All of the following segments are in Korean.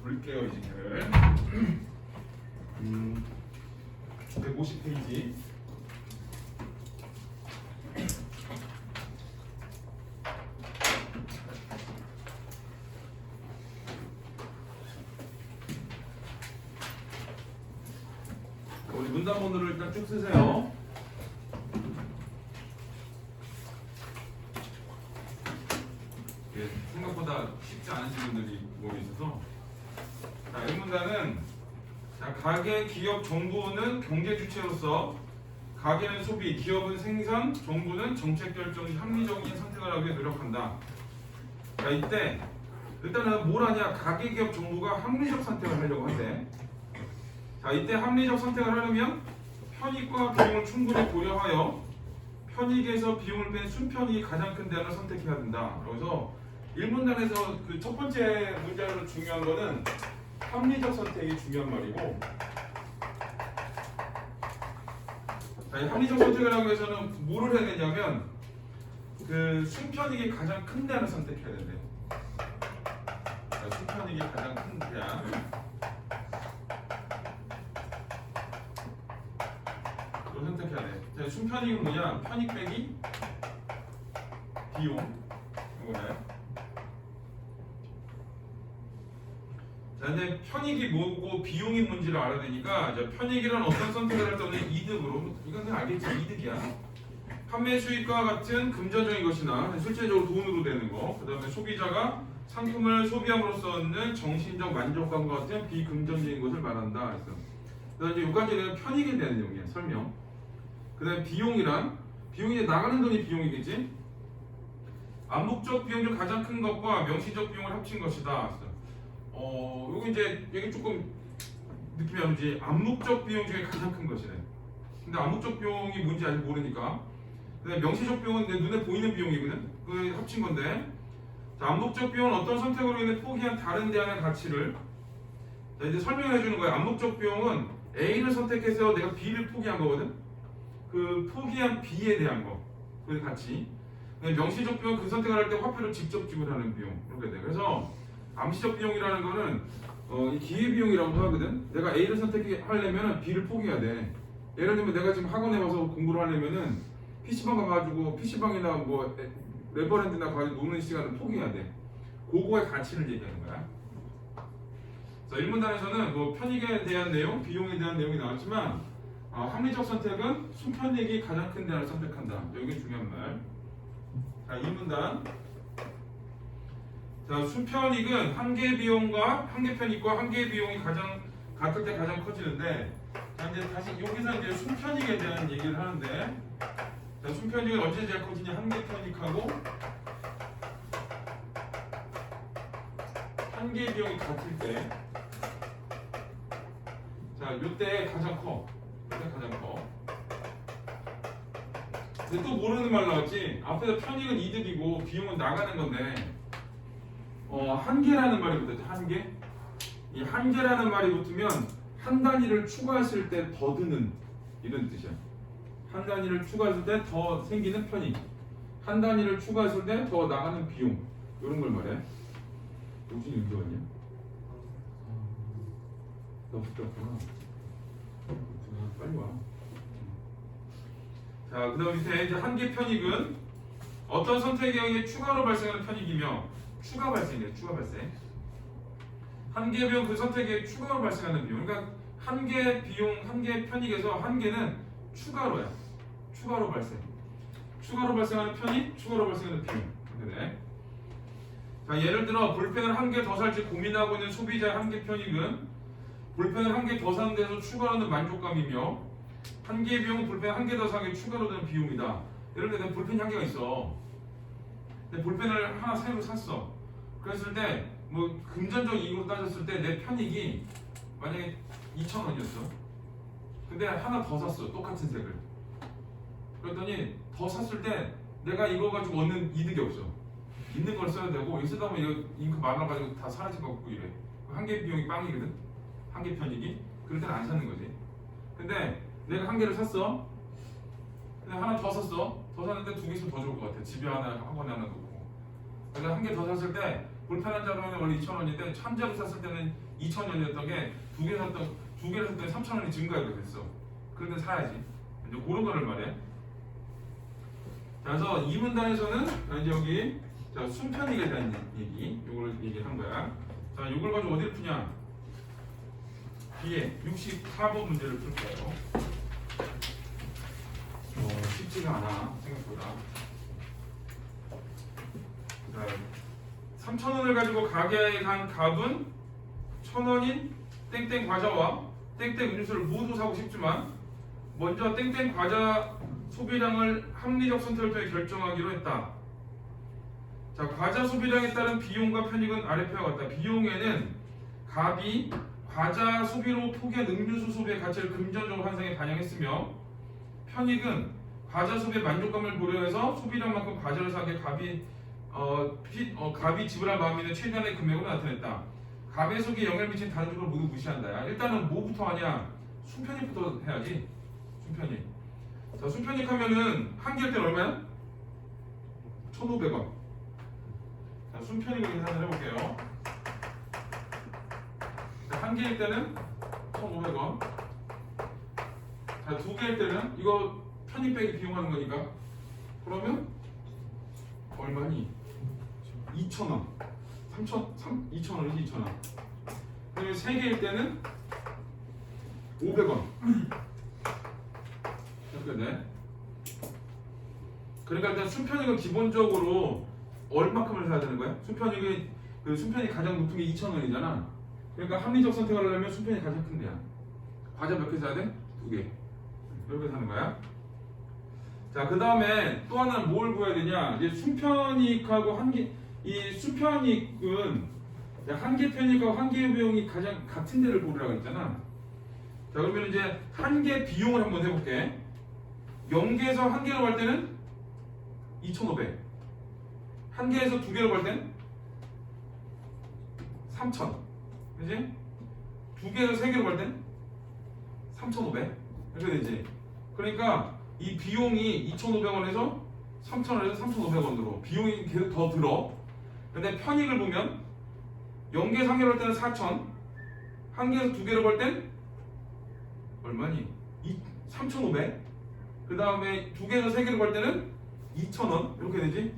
볼게요 이제 걔를. 150페이지. 우리 문단번호를 일단 쭉 쓰세요. 생각보다 쉽지 않으신 분들이 모여 있어서. 자, 이 문단은 가계, 기업, 정부는 경제 주체로서 가계는 소비, 기업은 생산, 정부는 정책 결정 시 합리적인 선택을 하기 위해 노력한다. 자, 이때 일단은 뭘 하냐? 가계, 기업, 정부가 합리적 선택을 하려고 한대. 자, 이때 합리적 선택을 하려면 편익과 비용을 충분히 고려하여 편익에서 비용을 뺀 순편익이 가장 큰 대안을 선택해야 된다. 그래서 1문단에서 그 첫 번째 문장으로 중요한 거는 합리적 선택이 중요한 말이고, 자, 이 합리적 선택을 하기 위해서는 뭐를 해야 되냐면 그 순편익이 가장 큰 대안을 선택해야 된대. 자, 순편익이 가장 큰 대안. 이걸 선택해야 돼. 자, 순편익은 뭐냐? 편익 빼기 비용. 이거네. 자, 이제 편익이 뭐고 비용이 뭔지를 알아야 되니까, 자, 편익이란 어떤 선택을 할 때 없는 이득으로, 이건 그냥 알겠지, 이득이야. 판매 수익과 같은 금전적인 것이나 실제적으로 돈으로 되는 거, 그 다음에 소비자가 상품을 소비함으로써 얻는 정신적 만족감과 같은 비금전적인 것을 말한다. 그래서 그다음에 이제 여기까지는 편익에 대한 내용이야, 설명. 그 다음에 비용이란, 비용이 나가는 돈이 비용이겠지. 암묵적 비용 중 가장 큰 것과 명시적 비용을 합친 것이다. 그래서 여기 이제 여기 조금 느낌이 안 오지. 암묵적 비용 중에 가장 큰 것이네. 근데 암묵적 비용이 뭔지 아직 모르니까. 근데 명시적 비용은 내 눈에 보이는 비용이거든. 그 합친 건데. 자, 암묵적 비용은 어떤 선택으로 인해 포기한 다른 대안의 가치를. 자, 이제 설명을 해주는 거야. 암묵적 비용은 A를 선택해서 내가 B를 포기한 거거든. 그 포기한 B에 대한 거, 그 가치. 명시적 비용은 그 선택을 할 때 화폐를 직접 지불하는 비용. 그렇게 돼. 그래서 암시적 비용이라는 거는 이 기회비용이라고 하거든. 내가 A를 선택하려면 B를 포기해야 돼. 예를 들면 내가 지금 학원에 와서 공부를 하려면은 PC방 가가지고 PC방이나 뭐 레버랜드나 가서 노는 시간을 포기해야 돼. 그거의 가치를 얘기하는 거야. 그래서 1문단에서는 뭐 편익에 대한 내용, 비용에 대한 내용이 나왔지만 합리적 선택은 순편익이 가장 큰 대안을 선택한다. 여기 중요한 말. 자, 2문단. 자, 순편익은 한계 비용과 한계 편익과 한계 비용이 가장 같을 때 가장 커지는데, 자, 이제 다시 여기서 이제 순편익에 대한 얘기를 하는데, 자, 순편익은 언제 제일 커지냐? 한계 편익하고 한계 비용이 같을 때, 자, 요때 가장 커. 요때 가장 커. 근데 또 모르는 말 나왔지? 앞에서 편익은 이득이고 비용은 나가는 건데, 한계라는 말이 붙었죠. 한계. 이 한계라는 말이 붙으면 한 단위를 추가했을 때 더 드는 이런 뜻이야. 한 단위를 추가했을 때 더 생기는 편익. 한 단위를 추가했을 때 더 나가는 비용. 이런 걸 말해. 용진이 언제 왔냐? 너 붙었구나. 빨리 와. 자, 그 다음 밑에 이제 한계 편익은 어떤 선택에 의해 추가로 발생하는 편익이며, 추가 발생이에요. 추가 발생. 한계 비용 그 선택에 추가로 발생하는 비용. 그러니까 한계 비용, 한계 편익에서 한계는 추가로야. 추가로 발생. 추가로 발생하는 편익, 추가로 발생하는 비용. 네. 자, 예를 들어 볼펜을 한 개 더 살지 고민하고 있는 소비자의 한계 편익은 볼펜을 한 개 더 사는 데서 추가로 는 만족감이며, 한계 비용은 볼펜 한 개 더 사는 게 추가로 드는 비용이다. 예를 들어 내가 볼펜이 한 개가 있어. 근데 볼펜을 하나 새로 샀어. 그랬을 때 뭐 금전적 이익으로 따졌을 때 내 편익이 만약에 2,000원이었어. 근데 하나 더 샀어. 똑같은 색을. 그랬더니 더 샀을 때 내가 이거 가지고 얻는 이득이 없어. 있는 걸 써야 되고, 이거 쓰다 보면 이거 잉크 많아가지고 다 사라질 것 같고 이래. 한개 비용이 빵이거든. 한개 편익이. 그럴 때는 안 사는 거지. 근데 내가 한 개를 샀어. 근데 하나 더 샀어. 더 샀는데 두 개 있으면 더 좋을 것 같아. 집에 하나, 학원에 하나 놓고. 그래서 한 개 더 샀을 때 볼펜 한 자루는 원래 2,000원인데 한 자루 샀을 때는 2,000원이었던 게 두 개를 샀을 때 3,000원이 증가가 됐어. 그런데 사야지. 이제 그런 거를 말해. 자, 그래서 이 문단에서는 이제 여기 자, 순편익에 대한 얘기, 요걸 얘기한 거야. 자, 요걸 가지고 어디를 푸냐? 뒤에 64번 문제를 풀 거예요. 쉽지가 않아 생각보다. 자, 3,000원을 가지고 가게에 간 갑은 1,000원인 땡땡 과자와 땡땡 음료수를 모두 사고 싶지만 먼저 땡땡 과자 소비량을 합리적 선택을 통해 결정하기로 했다. 자, 과자 소비량에 따른 비용과 편익은 아래표와 같다. 비용에는 갑이 과자 소비로 포기한 음료수 소비의 가치를 금전적으로 환상에 반영했으며 편익은 과자 소비의 만족감을 고려해서 소비량만큼 과자를 사기에 갑이 지불할 마음이 있는 최대한의 금액으로 나타냈다. 갑의 소비에 영향을 미친 다른 쪽을 모두 무시한다. 야, 일단은 뭐부터 하냐? 순편익부터 해야지. 순편익. 자, 순편익 하면은 한 개일 때는 얼마야? 1,500원. 자, 순편익을 계산을 해볼게요. 자, 한 개일 때는 1,500원. 자, 두 개일 때는 이거 편익 빼기 비용하는 거니까 그러면 얼마니? 2,000원. 2,000원이지 2,000원. 그러면 세 개일 때는 500원. 이렇게 돼. 그러니까 일단 순편익은 기본적으로 얼마큼을 사야 되는 거야? 순편익 가장 높은 게 2,000원이잖아. 그러니까 합리적 선택을 하려면 순편익이 가장 큰 데야. 과자 몇 개 사야 돼? 2개. 이렇게 사는 거야. 자, 그 다음에 또 하나는 뭘 구해야 되냐? 이제 순편익하고 이 순편익은 한계 편익하고 한계 비용이 가장 같은 데를 고르라고 했잖아. 자, 그러면 이제 한계 비용을 한번 해볼게. 0개에서 한 개로 갈 때는 2,500. 한 개에서 두 개로 갈 때는 3,000. 그지? 두 개에서 세 개로 갈 때는 3,500. 이렇게 되지. 그러니까 이 비용이 2,500원에서 3,000원에서 3,500원으로 비용이 계속 더 들어. 근데 편익을 보면 0개에서 한 개로 갈 때는 4,000. 한 개에서 두 개로 갈 때는 얼마니? 3,500. 그 다음에 두 개에서 세 개로 갈 때는 2,000원. 이렇게 되지.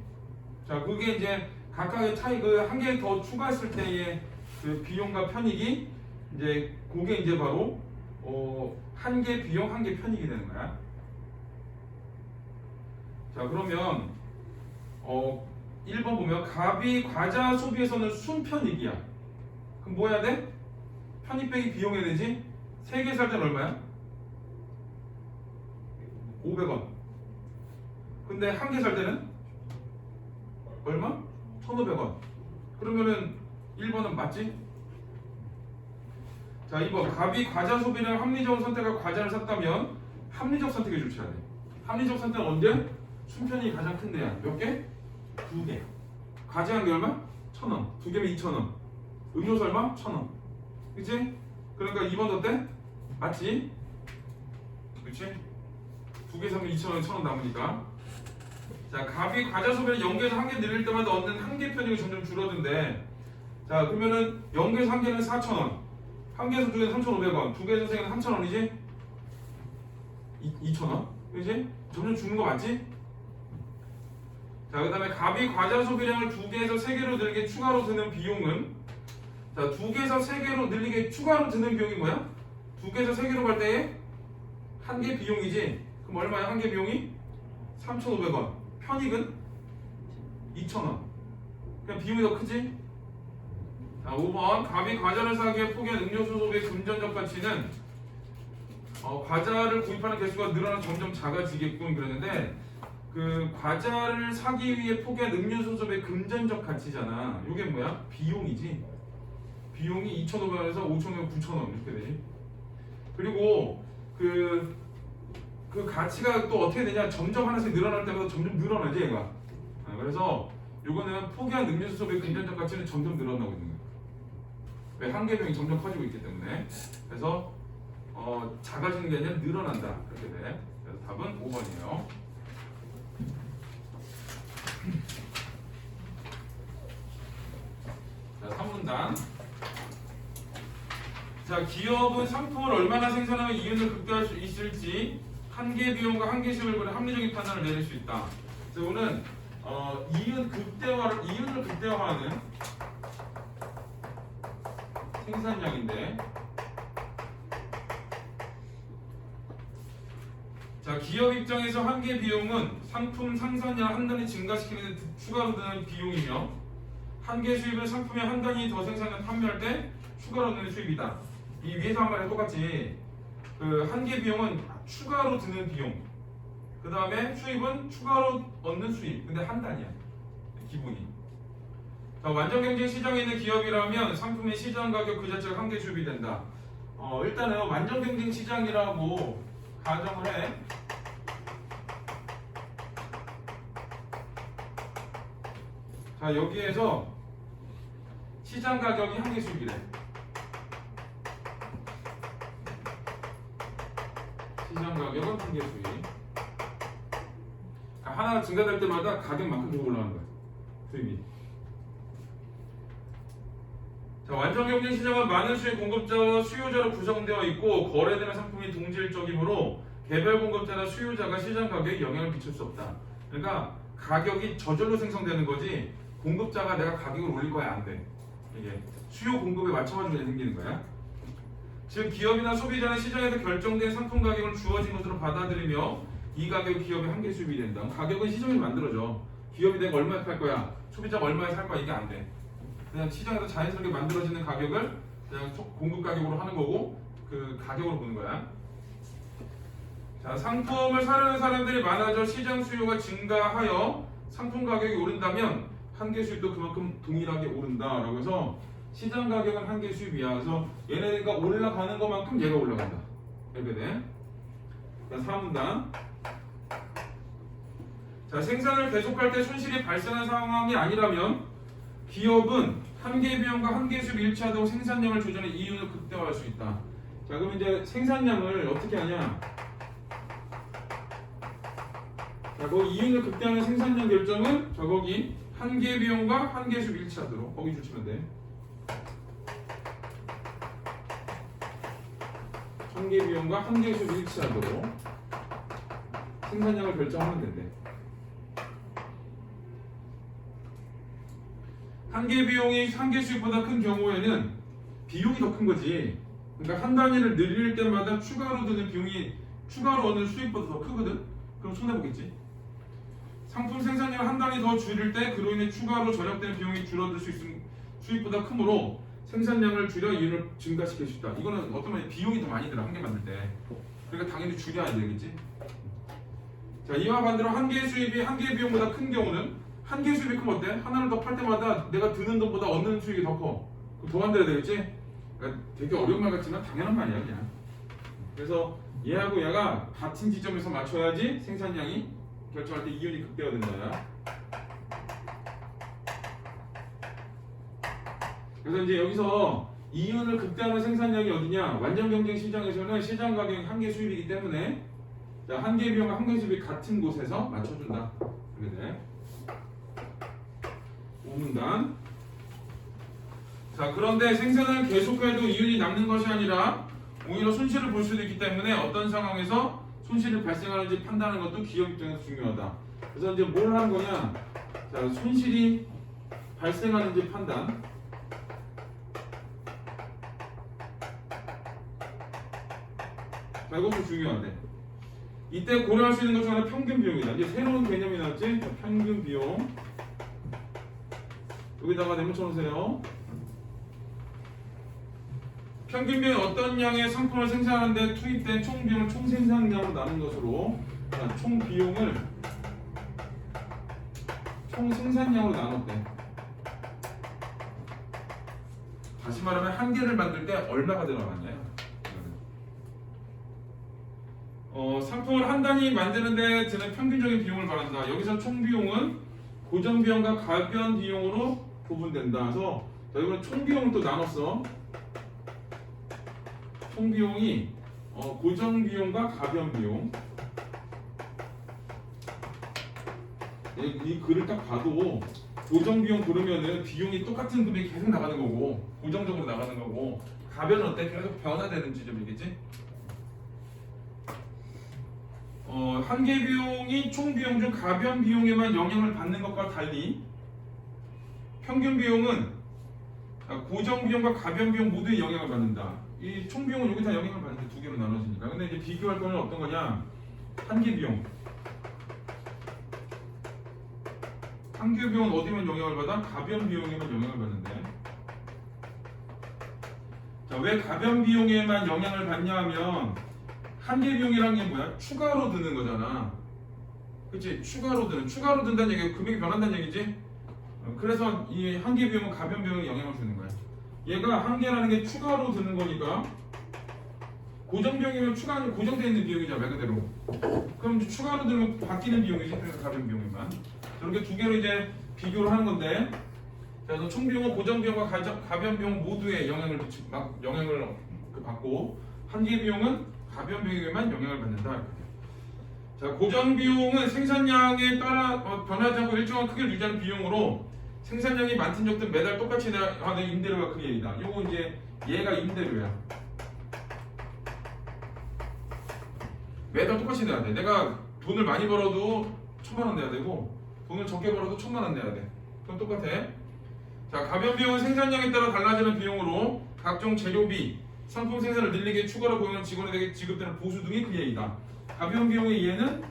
자, 그게 이제 각각의 차이, 그 한 개 더 추가했을 때의 그 비용과 편익이 이제 그게 이제 바로 한 개 비용, 한 개 편익이 되는 거야. 자, 그러면 1번 보면 갑이 과자 소비에서는 순편익이야. 그럼 뭐 해야 돼? 편익 빼기 비용 해야 되지? 3개 살 때는 얼마야? 500원. 근데 한 개 살 때는 얼마? 1,500원. 그러면은 1번은 맞지? 자, 2번 갑이 과자 소비를 합리적으로 선택하고 과자를 샀다면 합리적 선택에 주셔야 돼. 합리적 선택은 언제? 순편이 가장 큰 데야. 몇 개? 2개. 과자 한 개 얼마? 1,000원. 2개면 2,000원. 음료수 얼마? 1,000원. 그치? 그러니까 2번 어때? 맞지? 그치? 2개 사면 2,000원, 1,000원 남으니까. 자, 갑이 과자 소비를 0개에서 1개 늘릴 때마다 얻는 한개 편익이 점점 줄어든대. 자, 그러면은 0개에서 1개는 4,000원. 1개에서 2개는 3,500원. 2개에서 3개는 3,000원이지? 2,000원. 그치? 점점 죽는 거 맞지? 자, 그 다음에 갑이 과자 소비량을 2개에서 3개로 늘리게 추가로 드는 비용은, 자, 2개에서 3개로 늘리게 추가로 드는 비용이 뭐야? 2개에서 3개로 갈 때에 한 개 비용이지? 그럼 얼마야? 한 개 비용이? 3,500원. 편익은 2,000원. 그냥 비용이 더 크지? 자, 5번 갑이 과자를 사기 위해 포기한 음료수 소비의 금전적 가치는 과자를 구입하는 개수가 늘어나 점점 작아지겠군 그랬는데, 그 과자를 사기 위해 포기한 음료수 소비의 금전적 가치잖아. 이게 뭐야? 비용이지. 비용이 2,500원에서 5,000원, 9,000원 이렇게 되지. 그리고 그 가치가 또 어떻게 되냐? 점점 하나씩 늘어날 때마다 점점 늘어나지 얘가. 그래서 이거는 포기한 음료수 소비의 금전적 가치는 점점 늘어나고 있는 거야. 왜? 한계 비용이 점점 커지고 있기 때문에. 그래서 작아지는 게 아니라 늘어난다. 그렇게 돼. 그래서 답은 5번이에요. 3문단. 자, 기업은 상품을 얼마나 생산하면 이윤을 극대화할 수 있을지 한계 비용과 한계 수익을 보는 합리적인 판단을 내릴 수 있다. 그래서 오늘 이윤을 극대화하는 생산량인데, 자, 기업 입장에서 한계 비용은 상품 생산량 한 단위 증가시키는 데 추가로 드는 비용이며, 한계 수입은 상품의 한 단위 더 생산을 판매할 때 추가로 드는 수입이다. 이 위에서 한 말에 똑같이 그 한계 비용은 추가로 드는 비용, 그 다음에 수입은 추가로 얻는 수입. 근데 한 단위야, 기본이. 자, 완전 경쟁 시장에 있는 기업이라면 상품의 시장 가격 그 자체가 한계 수입이 된다. 일단은 완전 경쟁 시장이라고 가정을 해. 자, 여기에서 시장 가격이 한계 수입이래. 시장 가격은 한계 수입. 하나가 증가될 때마다 가격만큼 더 올라가는 거야, 수입이. 자, 완전 경쟁 시장은 많은 수의 공급자와 수요자로 구성되어 있고 거래되는 상품이 동질적이므로 개별 공급자나 수요자가 시장 가격에 영향을 미칠 수 없다. 그러니까 가격이 저절로 생성되는 거지 공급자가 내가 가격을 올릴 거야 안 돼. 이게 수요 공급에 맞춰가지고 생기는 거야. 즉 기업이나 소비자는 시장에서 결정된 상품 가격을 주어진 것으로 받아들이며 이 가격이 기업의 한계 수입이 된다. 가격은 시장이 만들어져. 기업이 내가 얼마에 팔 거야, 소비자가 얼마에 살 거야, 이게 안 돼. 그냥 시장에서 자연스럽게 만들어지는 가격을 그냥 공급 가격으로 하는 거고 그 가격으로 보는 거야. 자, 상품을 사려는 사람들이 많아져 시장 수요가 증가하여 상품 가격이 오른다면 한계 수입도 그만큼 동일하게 오른다라고 해서 시장 가격은 한계 수입이야. 그래서 얘네가 올라가는 것만큼 얘가 올라간다. 이렇게 돼. 자, 4문단. 자, 생산을 계속할 때 손실이 발생한 상황이 아니라면 기업은 한계 비용과 한계 수입 일치하도록 생산량을 조절해 이윤을 극대화할 수 있다. 자, 그럼 이제 생산량을 어떻게 하냐? 자, 그 이윤을 극대화하는 생산량 결정은 자, 거기 한계 비용과 한계 수입 일치하도록 거기 주시면 돼. 한계 비용과 한계 수입 일치하도록 생산량을 결정하면 된대. 한계 비용이 한계 수입보다 큰 경우에는 비용이 더 큰 거지. 그러니까 한 단위를 늘릴 때마다 추가로 드는 비용이 추가로 얻는 수입보다 더 크거든. 그럼 손해 보겠지. 상품 생산량을 한 단위 더 줄일 때 그로 인해 추가로 절약되는 비용이 줄어들 수 있음 수입보다 크므로 생산량을 줄여 이윤을 증가시킬 수 있다. 이거는 어떤 말이냐, 비용이 더 많이 들어 한 개 만들 때. 그러니까 당연히 줄여야 되겠지. 자, 이와 반대로 한계 수입이 한계 비용보다 큰 경우는 한계 수입이 크면 어때? 하나를 더 팔 때마다 내가 드는 돈보다 얻는 수익이 더 커. 더 만들어야 되겠지? 그러니까 되게 어려운 말 같지만 당연한 말이야 그냥. 그래서 얘하고 얘가 같은 지점에서 맞춰야지 생산량이 결정할 때 이윤이 극대화된다. 그래서 이제 여기서 이윤을 극대화하는 생산량이 어디냐? 완전 경쟁 시장에서는 시장 가격이 한계 수입이기 때문에 자, 한계 비용과 한계 수입이 같은 곳에서 맞춰준다. 그래 돼. 5문단. 자, 그런데 생산을 계속해도 이윤이 남는 것이 아니라 오히려 손실을 볼 수도 있기 때문에 어떤 상황에서 손실이 발생하는지 판단하는 것도 기업 입장에서 중요하다. 그래서 이제 뭘 하는 거냐? 자, 손실이 발생하는지 판단. 자, 이것도 중요하네. 이때 고려할 수 있는 것 중 하나 평균 비용이다. 이제 새로운 개념이 나왔지? 자, 평균 비용. 여기다가 네모 쳐놓으세요. 평균 비용은 어떤 양의 상품을 생산하는데 투입된 총 비용을 총 생산량으로 나눈 것으로 자, 총 비용을 총 생산량으로 나눴대. 다시 말하면 한 개를 만들 때 얼마가 들어가냐? 상품을 한 단위 만드는데 드는 평균적인 비용을 말한다. 여기서 총 비용은 고정 비용과 가변 비용으로 구분된다. 그래서 자, 이번에 총 비용을 또 나눴어. 총 비용이 고정 비용과 가변 비용. 이 글을 딱 봐도 고정 비용 고르면은 비용이 똑같은 금액이 계속 나가는 거고 고정적으로 나가는 거고 가변은 어때? 계속 변화되는 지점이겠지? 한계 비용이 총 비용 중 가변 비용에만 영향을 받는 것과 달리 평균 비용은 고정 비용과 가변 비용 모두에 영향을 받는다. 이 총 비용은 여기 다 영향을 받는데 두 개로 나눠지니까. 근데 이제 비교할 거는 어떤 거냐? 한계 비용. 한계 비용은 어디면 영향을 받아? 가변 비용에만 영향을 받는데. 자, 왜 가변 비용에만 영향을 받냐 하면 한계 비용이라는 게 뭐야? 추가로 드는 거잖아. 그치? 추가로 든다는 얘기가 금액이 변한다는 얘기지? 그래서 이 한계 비용은 가변 비용에 영향을 주는 거야. 얘가 한계라는 게 추가로 드는 거니까 고정 비용이면 고정되어 있는 비용이잖아, 말 그대로. 그럼 이제 추가로 들면 바뀌는 비용이지, 그래서 가변 비용이만. 이렇게 두 개로 이제 비교를 하는 건데, 그래서 총 비용은 고정 비용과 가변 비용 모두에 영향을 받고, 한계 비용은 가변 비용에만 영향을 받는다. 자, 고정 비용은 생산량에 따라 변하지 않고 일정한 크기를 유지하는 비용으로 생산량이 많든 적든 매달 똑같이 하는 임대료가 그 얘기다. 요거 이제 얘가 임대료야. 매달 똑같이 내야 돼. 내가 돈을 많이 벌어도 1,000만 원 내야 되고 돈을 적게 벌어도 1,000만 원 내야 돼. 그건 똑같아. 자, 가변 비용은 생산량에 따라 달라지는 비용으로 각종 재료비, 상품 생산을 늘리기 위해 추가로 고용한 직원에게 지급되는 보수 등이 그 얘기다. 가변 비용의 이해는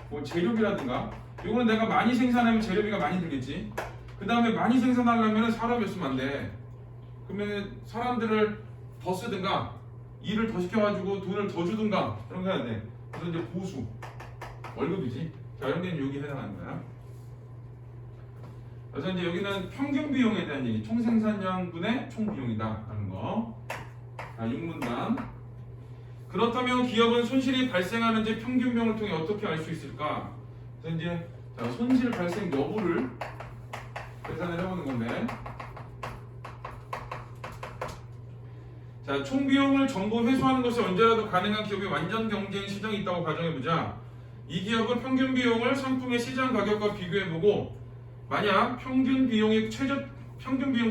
뭐 재료비라든가, 요거는 내가 많이 생산하면 재료비가 많이 들겠지. 그 다음에 많이 생산하려면 사람이 없으면 안 돼. 그러면 사람들을 더 쓰든가 일을 더 시켜가지고 돈을 더 주든가 그런 거 해야 돼. 그래서 이제 보수, 월급이지. 자, 이런 데는 여기 해당하는 거야. 그래서 이제 여기는 평균 비용에 대한 얘기, 총 생산량분의 총 비용이다 하는 거. 자, 6문단. 그렇다면 기업은 손실이 발생하는지 평균 비용을 통해 어떻게 알 수 있을까? 그래서 이제 자, 손실 발생 여부를 계산을 해보는 건데, 자, 총 비용을 전부 회수하는 것이 언제라도 가능한 기업의 완전 경쟁 시장이 있다고 가정해보자. 이 기업은 평균 비용을 상품의 시장 가격과 비교해보고, 만약 평균 비용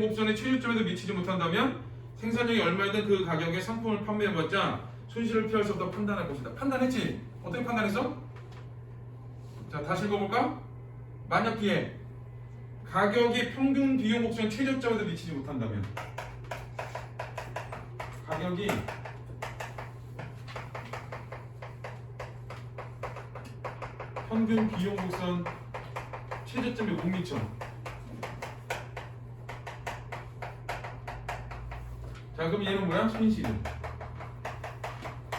곡선의 최저점에도 미치지 못한다면 생산량이 얼마이든 그 가격의 상품을 판매해봤자 손실을 피할 수 없다고 판단할 것이다. 판단했지? 어떻게 판단했어? 자, 다시 읽어볼까? 만약 기에 가격이 평균 비용 곡선의 최저점에도 미치지 못한다면, 가격이 평균 비용 곡선 최저점에 못 미쳐. 자, 그럼 얘는 뭐야? 손실은.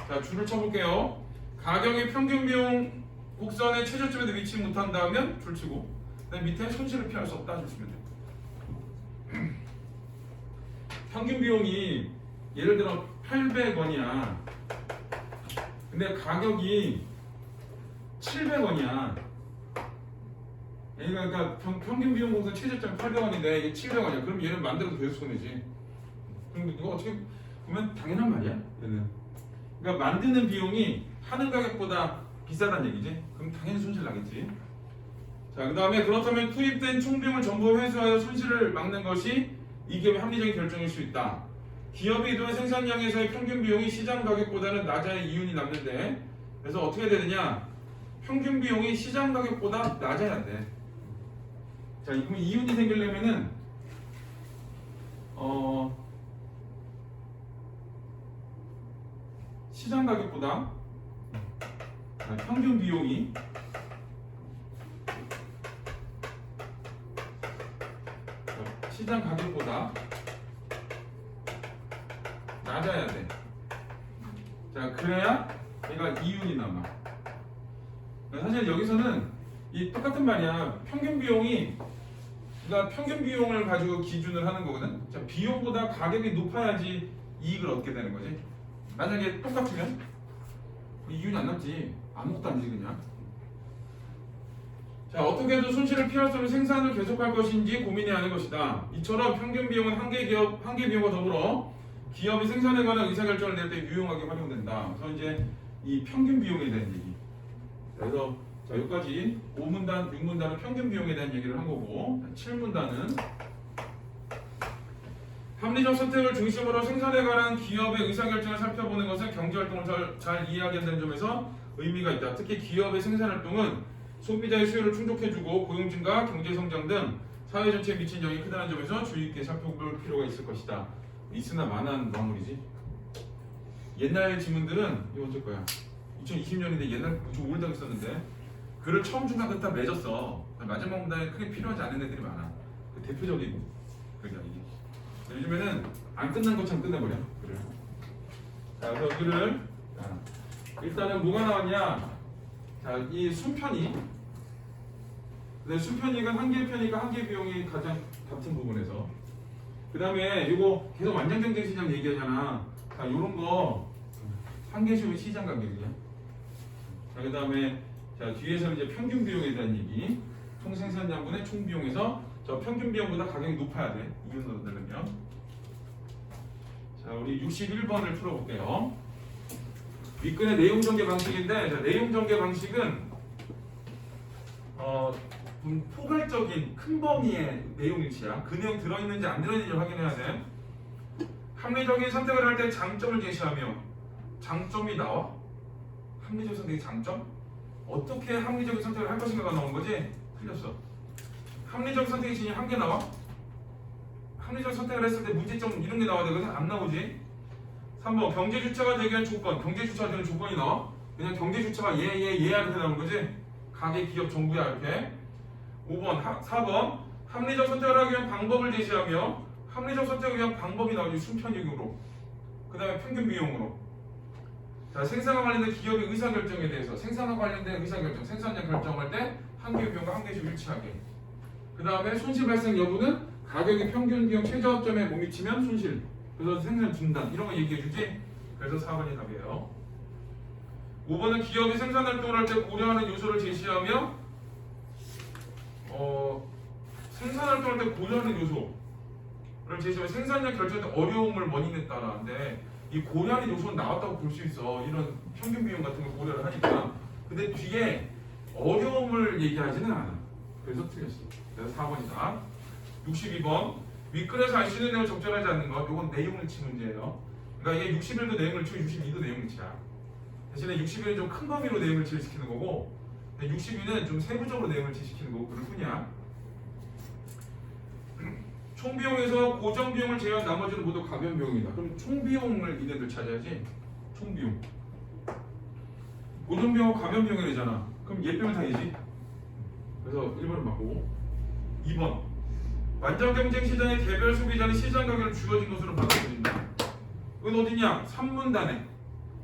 자, 줄을 쳐볼게요. 가격이 평균 비용 곡선의 최저점에도 미치지 못한다면 줄 치고, 그다음 밑에 손실을 피할 수 없다 주시면 돼. 평균 비용이 예를 들어 800원이야. 근데 가격이 700원이야. 그러니까 평균 비용 곡선 최저점 800원인데 이게 700원이야. 그럼 얘는 만들어도 계속 손해지. 그럼 이거 어떻게 보면 당연한 말이야. 얘는. 그러니까 만드는 비용이 하는 가격보다 비싸다는 얘기지. 그럼 당연히 손실 나겠지. 자, 그 다음에 그렇다면 투입된 총 비용을 전부 회수하여 손실을 막는 것이 이 기업의 합리적인 결정일 수 있다. 기업이 이동한 생산량에서의 평균 비용이 시장 가격보다는 낮아야 이윤이 남는데, 그래서 어떻게 되느냐? 평균 비용이 시장 가격보다 낮아야 돼. 자, 그럼 이윤이 생기려면은 시장 가격보다 평균 비용이 시장 가격보다 낮아야 돼. 자, 그래야 얘가 이윤이 남아. 사실 여기서는 이 똑같은 말이야. 평균 비용이, 그러니까 평균 비용을 가지고 기준을 하는 거거든. 자, 비용보다 가격이 높아야지 이익을 얻게 되는 거지. 만약에 똑같으면 이윤이 안 남지. 아무것도 안 되지 그냥. 자, 어떻게 해도 손실을 피할 수 없는 생산을 계속할 것인지 고민해야 하는 것이다. 이처럼 평균 비용은 한계 비용과 더불어 기업이 생산에 관한 의사결정을 낼 때 유용하게 활용된다. 그래서 이제 이 평균 비용에 대한 얘기. 그래서 자, 여기까지 5문단, 6문단은 평균 비용에 대한 얘기를 한 거고 7문단은 합리적 선택을 중심으로 생산에 관한 기업의 의사결정을 살펴보는 것은 경제활동을 잘 이해하게 되는 점에서 의미가 있다. 특히 기업의 생산활동은 소비자의 수요를 충족해주고 고용 증가, 경제성장 등 사회 전체에 미친 영향이 크다는 점에서 주의 있게 살펴볼 필요가 있을 것이다. 있으나 마나는 마무리지. 옛날 지문들은 이거 언제 거야? 2020년인데 옛날 좀 오래되게 썼는데 글을 처음 중간 끝다 맺었어. 마지막 문단에 크게 필요하지 않은 애들이 많아. 그 대표적이고 그러니까 이게 요즘에는 안 끝난 것처럼 끝내버려. 그래. 자, 그래서 글을 일단은 뭐가 나왔냐? 자, 이 순편이. 근데 순편익은 한 개의 편익과 한 개의 비용이 가장 같은 부분에서. 그 다음에 이거 계속 완전 경쟁 시장 얘기하잖아. 자, 요런 거 한 개씩 시장 가격이야. 자, 그 다음에 자, 뒤에서는 이제 평균 비용에 대한 얘기. 총 생산량분의 총 비용에서 저 평균 비용보다 가격이 높아야 돼. 이윤으로 들으면. 자, 우리 61번을 풀어볼게요. 윗근의 내용 전개 방식인데, 자, 내용 전개 방식은 포괄적인 큰 범위의 내용 일치야. 그 내용 들어있는지 안 들어있는지 확인해야 돼. 합리적인 선택을 할 때 장점을 제시하며 장점이 나와? 합리적 선택의 장점? 어떻게 합리적인 선택을 할 것인가가 나온 거지? 틀렸어. 합리적 선택의 진이 한 개 나와? 합리적 선택을 했을 때 문제점 이런 게 나와야 되거든? 안 나오지? 3번 경제 주체가 되기 위한 조건. 경제 주체가 되는 조건이 나와? 그냥 경제 주체가 얘 이렇게 나오는 거지? 가게, 기업, 정부야 이렇게. 5번, 4번 합리적 선택을 하기 위한 방법을 제시하며 합리적 선택을 위한 방법이 나오지. 순편익으로. 그 다음에 평균 비용으로. 자, 생산과 관련된 기업의 의사결정에 대해서 생산과 관련된 의사결정, 생산량 결정할 때 한 개의 비용과 한 개씩 일치하게. 그 다음에 손실 발생 여부는 가격이 평균 비용 최저점에 못 미치면 손실. 그래서 생산 중단 이런 거 얘기해 주지. 그래서 4번이 답이에요. 5번은 기업이 생산 활동을 할 때 고려하는 요소를 제시하며 생산 활동할 때 고려하는 요소를 제시하며 생산량 결정할 때 어려움을 원인에 따라인데 이 고려하는 요소는 나왔다고 볼 수 있어. 이런 평균 비용 같은 걸 고려를 하니까. 근데 뒤에 어려움을 얘기하지는 않아. 그래서 틀렸어. 그래서 4번이다. 62번 윗글에서 알 수 있는 내용을 적절하지 않는 것. 이건 내용일치 문제예요. 그러니까 이게 61도 내용일치고 62도 내용일치야. 대신에 61은 좀 큰 범위로 내용일치를 시키는 거고 62는 좀 세부적으로 내용일치 시키는 거고 그럴 뿐이야. 총비용에서 고정비용을 제외한 나머지는 모두 가변비용이다. 그럼 총비용을 이네들 찾아야지. 총비용. 고정비용하고 가변비용이 되잖아. 그럼 얘 빼면 다이지. 그래서 1번을 맞고 2번 완전 경쟁 시장의 개별 소비자는 시장 가격을 주어진 것으로 받아들인다. 이건 어디냐? 3문단에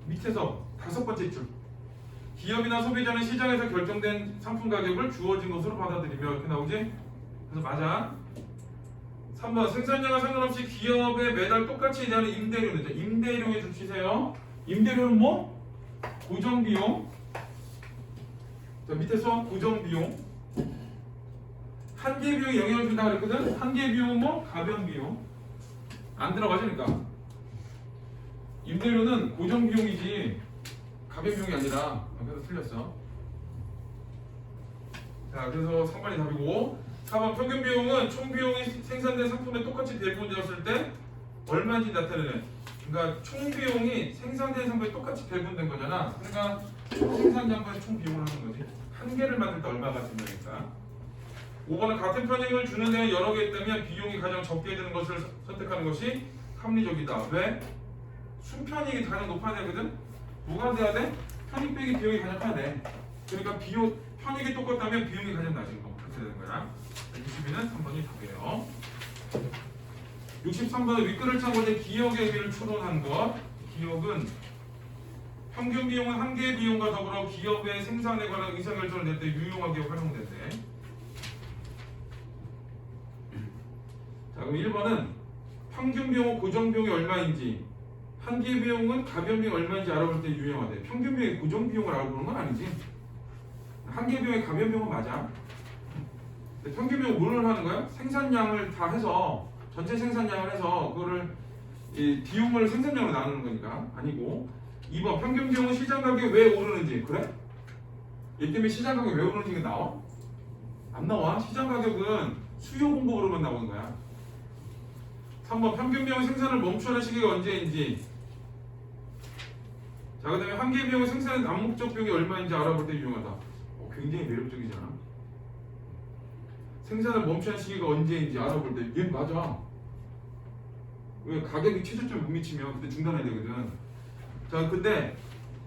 밑에서 5번째 줄. 기업이나 소비자는 시장에서 결정된 상품 가격을 주어진 것으로 받아들이며 이렇게 나오지? 그래서 맞아. 3번 생산량과 상관없이 기업에 매달 똑같이 대하는 임대료는 임대료에 좀 치세요. 임대료는 뭐? 고정비용. 자, 밑에서 고정비용. 한계 비용이 영향을 준다 그랬거든? 한계 비용은 뭐? 가변비용. 안 들어가지니까. 임대료는 고정비용이지 가변비용이 아니라. 그래서 틀렸어. 자, 그래서 3번이 답이고 4번 평균 비용은 총 비용이 생산된 상품에 똑같이 배분되었을 때 얼마인지 나타내는. 그러니까 총 비용이 생산된 상품에 똑같이 배분된 거잖아. 그러니까 생산량분의 총 비용을 하는 거지. 한 개를 만들 때 얼마가 된다니까. 5번은 같은 편익을 주는 데는 여러 개 있다면 비용이 가장 적게 드는 것을 선택하는 것이 합리적이다. 왜? 순편익이 가장 높아야 되거든? 뭐가 돼야 돼? 편익 빼기 비용이 가장 커야 돼. 그러니까 편익이 똑같다면 비용이 가장 낮은 거. 그렇게 되는 거야. 62는 3번이 답이에요. 63번은 윗글을 참고 기억의 의미를 추론한 것. 기억은 평균 비용은 한 개의 비용과 더불어 기업의 생산에 관한 의사결정을 낼 때 유용하게 활용된대. 자, 그럼 1번은 평균 비용은 고정 비용이 얼마인지 한계 비용은 가변 비용이 얼마인지 알아볼 때 유용하대. 평균 비용이 고정 비용을 알아보는 건 아니지. 한계 비용이 가변 비용은 맞아. 근데 평균 비용은 뭘 하는 거야? 생산량을 다 해서 전체 생산량을 해서 그거를 비용을 생산량으로 나누는 거니까 아니고. 2번 평균 비용은 시장 가격이 왜 오르는지. 그래? 얘 때문에 시장 가격 왜 오르는지 나와? 안 나와. 시장 가격은 수요 공급으로만 나오는 거야. 3번 평균 비용 생산을 멈추는 시기가 언제인지. 자, 그 다음에 한계 비용 생산 암묵적 비용이 얼마인지 알아볼 때 유용하다. 굉장히 매력적이잖아. 생산을 멈추는 시기가 언제인지 알아볼 때 얘 맞아. 왜 가격이 최저점에 못 미치면 그때 중단해야 되거든. 자, 근데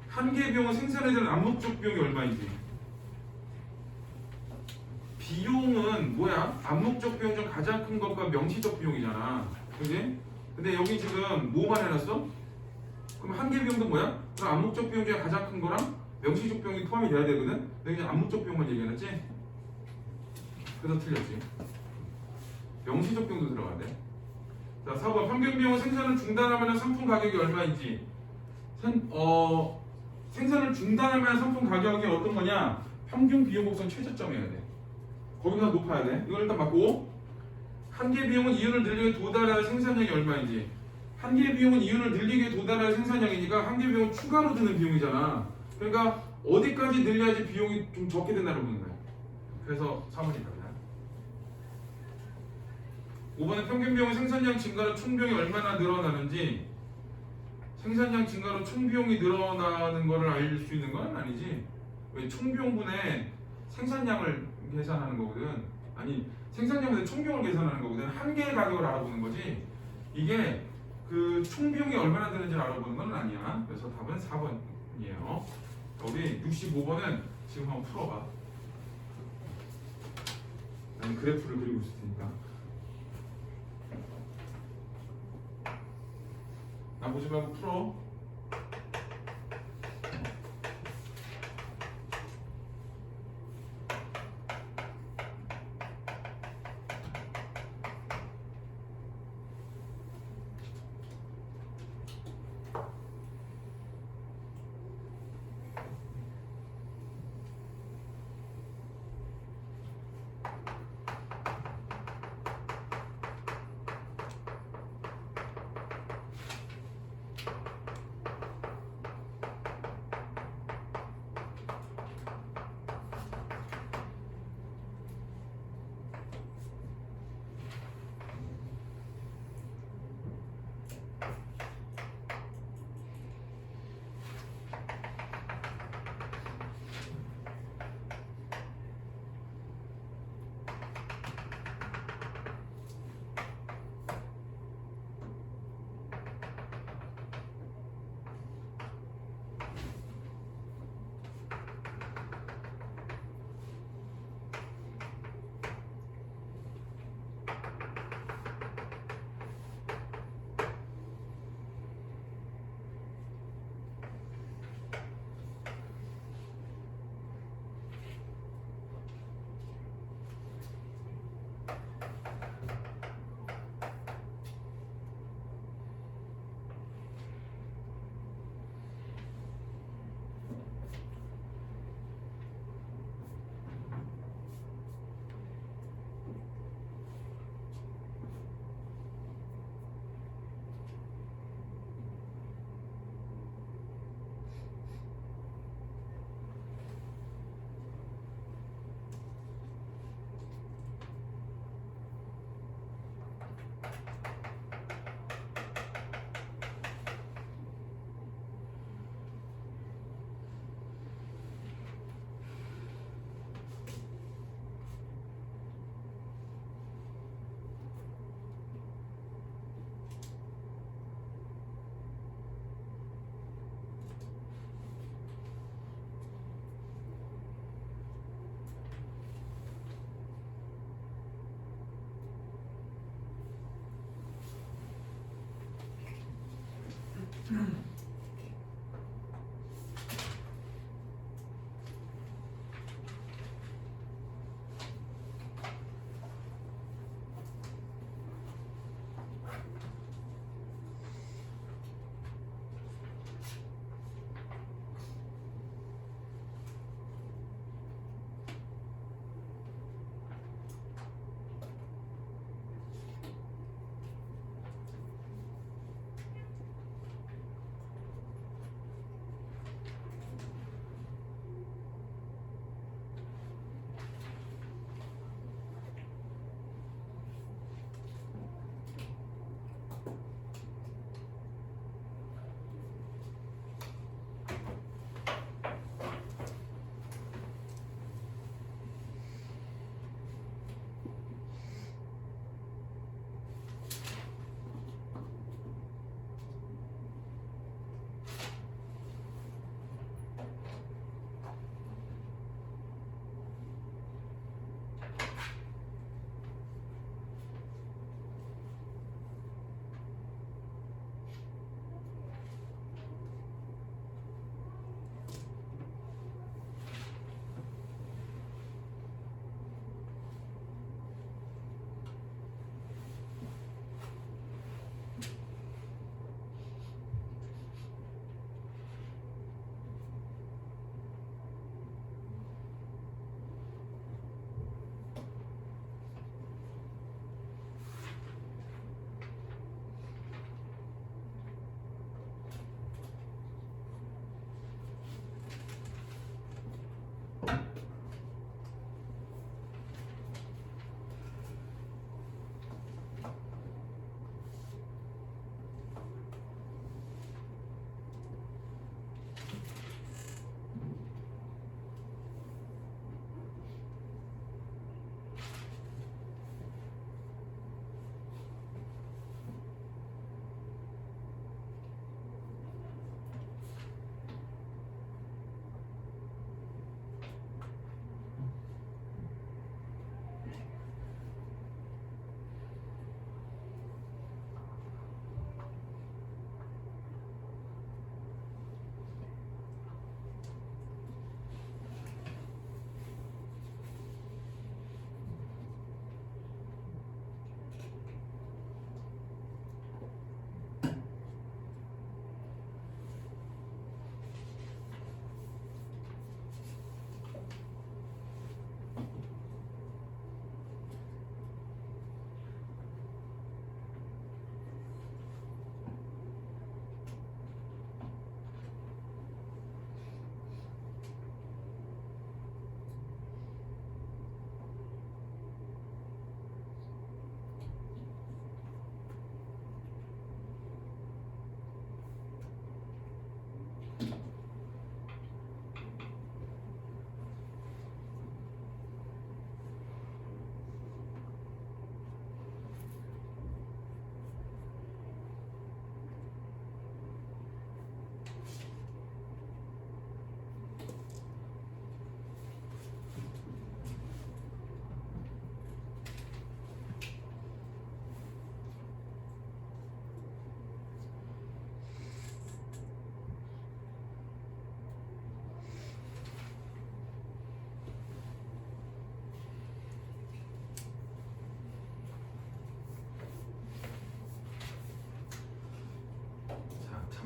한계 비용은 생산에 대한 암묵적 비용이 얼마인지. 비용은 뭐야? 암묵적 비용 중 가장 큰 것과 명시적 비용이잖아. 그지? 근데 여기 지금 뭐만 해놨어? 그럼 한계 비용도 뭐야? 그럼 암묵적 비용 중에 가장 큰 거랑 명시적 비용이 포함이 돼야 되거든? 근데 그냥 암묵적 비용만 얘기해놨지? 그래서 틀렸지. 명시적 비용도 들어가야 돼. 자, 4번 평균 비용은 생산을 중단하면 상품 가격이 얼마인지. 생산을 중단하면 상품 가격이 어떤 거냐? 평균 비용 곡선 최저점이어야 돼. 거기가 높아야 돼. 이걸 일단 맞고, 한계 비용은 이윤을 늘리게 도달할 생산량이 얼마인지. 한계 비용은 이윤을 늘리게 도달할 생산량이니까 한계 비용은 추가로 드는 비용이잖아. 그러니까 어디까지 늘려야지 비용이 좀 적게 된다는 보는 거야. 그래서 3번입니다. 5번은 평균 비용은 생산량 증가로 총 비용이 얼마나 늘어나는지. 생산량 증가로 총 비용이 늘어나는 것을 알 수 있는 건 아니지. 왜 총 비용분의 생산량을 계산하는 거거든. 아니, 생산량분의 총 비용을 계산하는 거거든. 한 개의 가격을 알아보는 거지. 이게 그 총 비용이 얼마나 드는지를 알아보는 건 아니야. 그래서 답은 4번이에요. 우리 65번은 지금 한번 풀어봐. 나는 그래프를 그리고 있을 테니까. 나 보지 말고 풀어.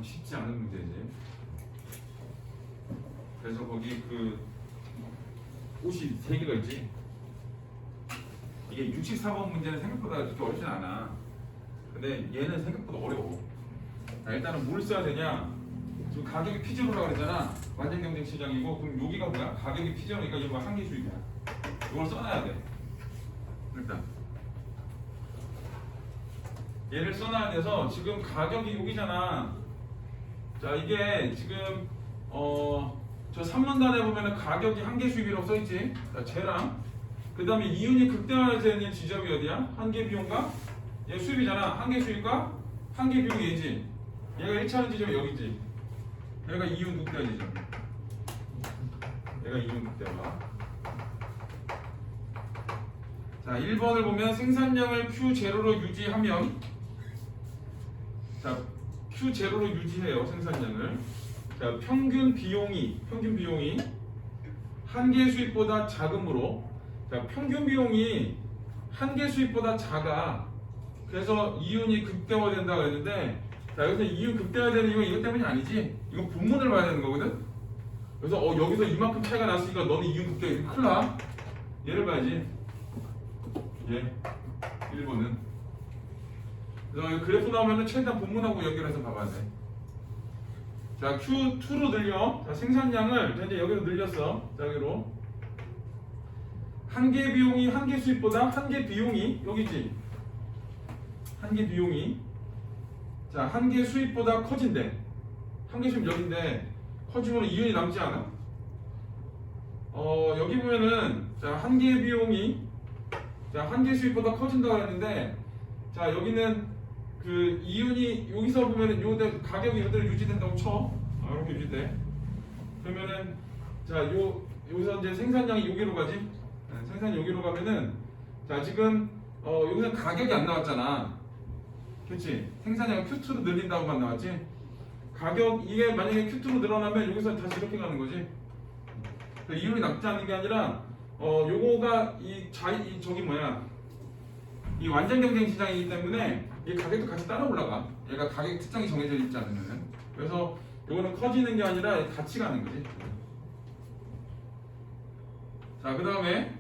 참 쉽지 않은 문제지. 그래서 거기 그 옷이 3개가 있지. 이게 64번 문제는 생각보다 그렇게 어렵진 않아. 근데 얘는 생각보다 어려워. 자, 일단은 뭘 써야 되냐? 지금 가격이 피제로라고 그랬잖아. 완전 경쟁 시장이고, 그럼 여기가 뭐야? 가격이 피제로니까 이거 한계 수익이야. 이걸 써놔야 돼. 일단 얘를 써놔야 돼서 지금 가격이 여기잖아. 자, 이게 지금 저 3번단에 보면은 가격이 한계 수익이라고 써있지. 자, 쟤랑 그 다음에 이윤이 극대화되는 지점이 어디야? 한계 비용과 얘 수입이잖아. 한계 수익과 한계 비용이 얘지. 얘가 1차원 지점이 여기지. 얘가 이윤 극대화 지점. 얘가 이윤 극대화. 자, 1번을 보면 생산량을 Q0로 유지하면, 자, Q0로 유지해요. 생산량을. 자, 평균 비용이 한계 수익보다 작으므로, 자, 평균 비용이 한계 수익보다 작아. 그래서 이윤이 극대화된다고 했는데, 자, 여기서 이윤 극대화되는 이건 이것 때문이 아니지. 이건 본문을 봐야 되는 거거든. 그래서 여기서 이만큼 차이가 났으니까 너는 이윤 극대화 큰일 나. 얘를 봐야지. 얘 1번은. 그래서 그래프 나오면은 최대한 본문하고 연결해서 봐봐야 돼. 자, Q2로 늘려. 자, 생산량을 이제 여기로 늘렸어. 자, 여기로. 한계 비용이 한계 수익보다 한계 비용이 여기지. 한계 비용이, 자, 한계 수익보다 커진대. 한계 수익 여기인데 커지면 이윤이 남지 않아? 여기 보면은, 자, 한계 비용이, 자, 한계 수익보다 커진다고 했는데, 자, 여기는 그 이윤이 여기서 보면은 요 가격이 이대로 유지된다고 쳐. 이렇게 유지돼. 그러면은, 자, 여기서 이제 생산량이 여기로 가지. 생산이 여기로 가면은, 자, 지금 여기서 가격이 안 나왔잖아. 그렇지? 생산량을 Q2로 늘린다고만 나왔지. 가격 이게 만약에 Q2로 늘어나면 여기서 다시 이렇게 가는 거지. 이윤이 남지 않는 게 아니라 요거가 저기 뭐야, 이 완전 경쟁 시장이기 때문에 이 가격도 같이 따라 올라가. 얘가 가격 특장이 정해져 있지 않으면은. 그래서 요거는 커지는 게 아니라 같이 가는 거지. 자, 그 다음에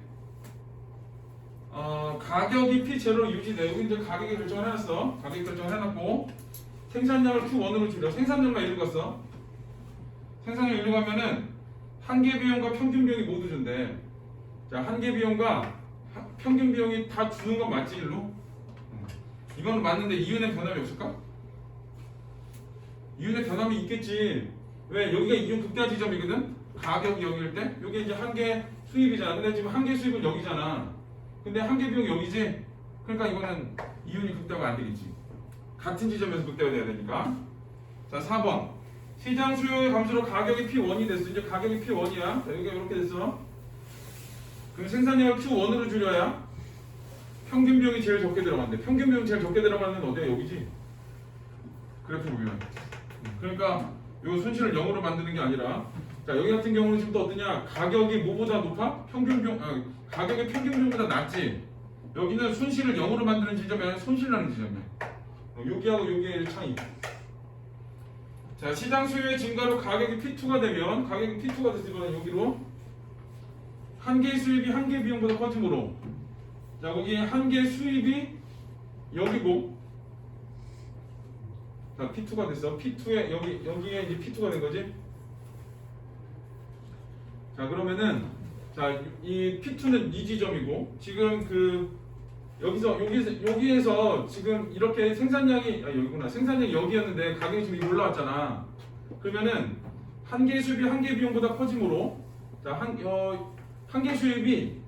가격이 P0로 유지돼. 여기 이제 가격이 결정을 해놨어. 가격이 결정을 해놨고, 생산량을 Q1으로 줄여. 생산량만 이리로 갔어. 생산량 이리로 가면은 한계 비용과 평균 비용이 모두 준대. 자, 한계 비용과 평균 비용이 다 주는 건 맞지, 일로? 이거는 맞는데 이윤의 변함이 없을까? 이윤의 변함이 있겠지. 왜? 여기가 이윤 극대화 지점이거든? 가격이 여기일 때? 여기 이제 한계 수입이잖아. 근데 지금 한계 수입은 여기잖아. 근데 한계 비용이 여기지? 그러니까 이거는 이윤이 극대화가 안 되겠지. 같은 지점에서 극대화돼야 되니까. 자, 4번. 시장 수요의 감소로 가격이 P1이 됐어. 이제 가격이 P1이야. 자, 여기가 이렇게 됐어. 그럼 생산량을 Q1으로 줄여야 평균 비용이 제일 적게 들어간대. 평균 비용이 제일 적게 들어가는 어디야? 여기지? 그래프 보면. 그러니까 요 손실을 0으로 만드는 게 아니라, 자, 여기 같은 경우는 지금 또 어떠냐? 가격이 뭐보다 높아? 가격이 평균 비용보다 낮지? 여기는 손실을 0으로 만드는 지점이 아니라 손실나는 지점이야. 여기하고 여기의 차이. 자, 시장 수요의 증가로 가격이 P2가 되면, 가격이 P2가 됐으면 여기로 한계 수입이 한계 비용보다 커지므로, 자, 거기 한계 수입이 여기고, 자, P2가 됐어. P2에 여기에 이제 P2가 된 거지. 자, 그러면은, 자, 이 P2는 이 지점이고, 지금 여기에서 지금 이렇게 생산량이, 여기구나. 생산량이 여기였는데 가격이 지금 올라왔잖아. 그러면은 한계 수입이 한계 비용보다 커지므로, 자, 한계 수입이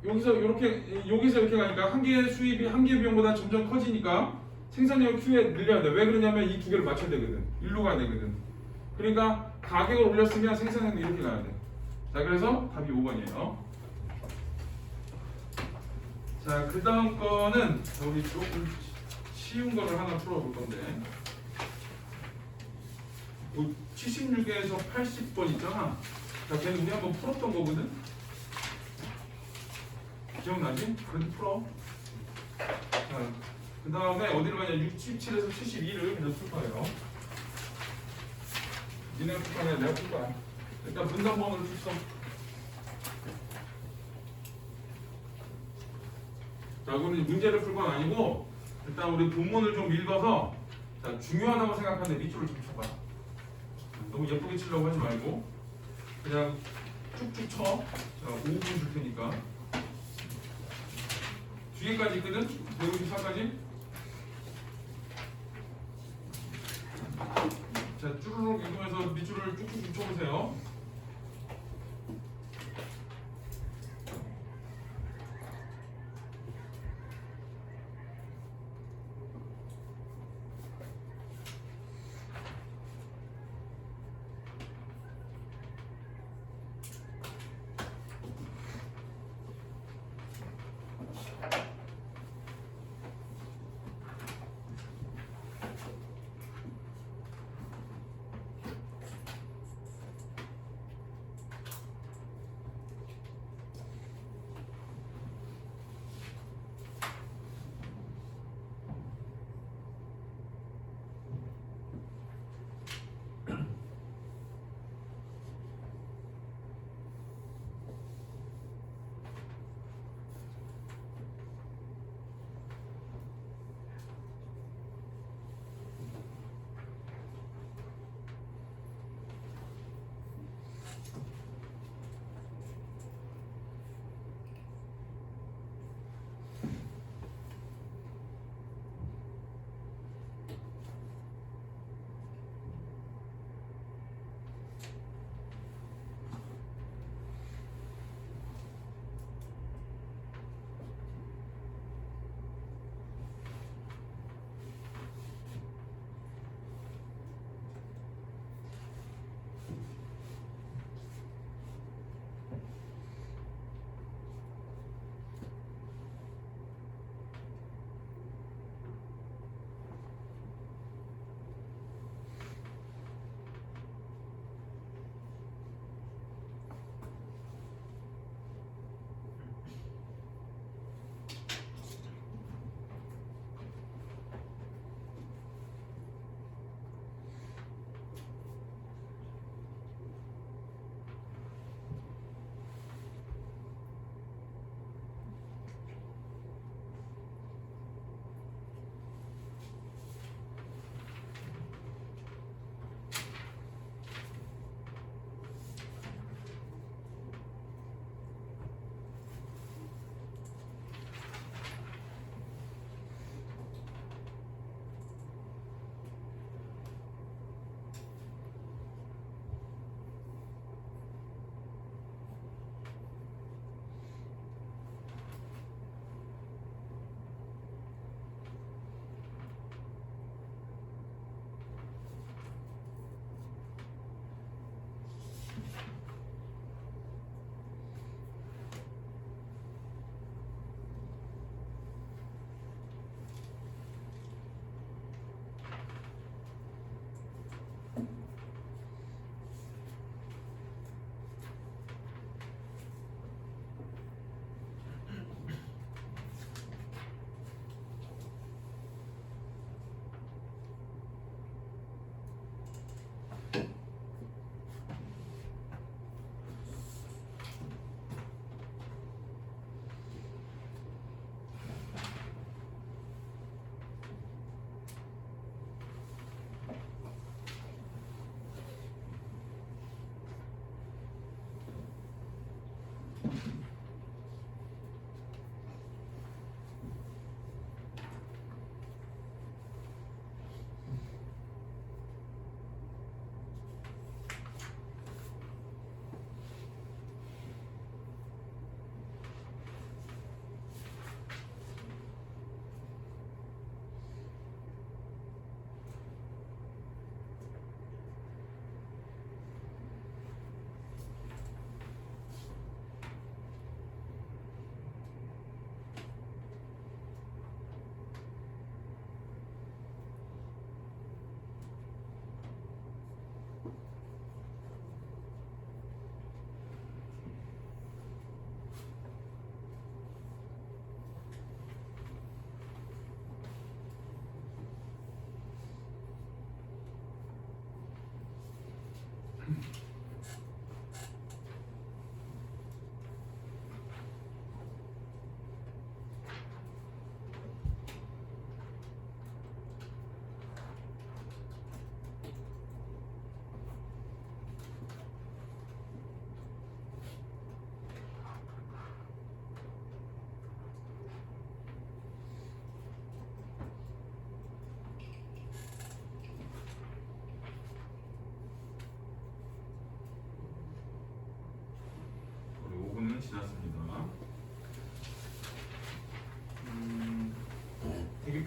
여기서 이렇게 가니까 한계 수입이 한계 비용보다 점점 커지니까 생산량을 Q에 늘려야 돼. 왜 그러냐면 이 두 개를 맞춰야 되거든. 일로 가야 되거든. 그러니까 가격을 올렸으면 생산량도 이렇게 가야 돼. 자, 그래서 답이 5번이에요. 자, 그 다음 거는 우리 조금 쉬운 거를 하나 풀어볼 건데, 76에서 80번 있잖아. 자, 걔는 우리 한번 풀었던 거거든? 기억나지? 그래도 풀어. 자, 그 다음에 어디로 가냐? 67에서 72를 그냥 풀 거예요. 니네가 풀 거야, 내가 풀 거야. 일단 분담번호를 쭉 써. 자, 그럼 문제를 풀 건 아니고 일단 우리 본문을 좀 읽어서 자, 중요하다고 생각하는데 밑줄을 좀 쳐봐. 너무 예쁘게 치려고 하지 말고 그냥 쭉쭉 쳐. 자, 5분 줄 테니까. 뒤에까지 있거든? 154까지. 자, 쭈루룩 읽으면서 밑줄을 쭉쭉 쳐보세요.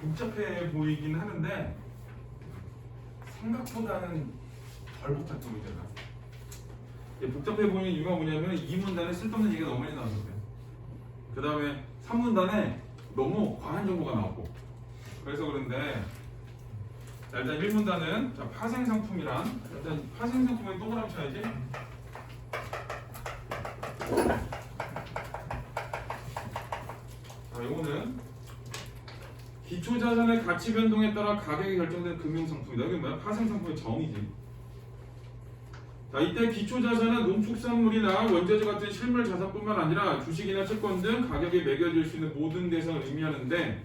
복잡해 보이긴 하는데 생각보다는 덜 복잡해 보이잖아. 복잡해 보이는 이유가 뭐냐면 이 문단에 쓸데없는 얘기가 너무 많이 나왔어요. 그 다음에 3문단에 너무 과한 정보가 나왔고 그래서 그런데 자, 일단 1문단은 자, 파생상품이란 일단 파생상품에 동그라미 쳐야지. 자, 이거는 기초자산의 가치 변동에 따라 가격이 결정된 금융상품이다. 이게 뭐야? 파생상품의 정의지. 자, 이때 기초자산은 농축산물이나 원자재 같은 실물 자산뿐만 아니라 주식이나 채권 등 가격이 매겨질 수 있는 모든 대상을 의미하는데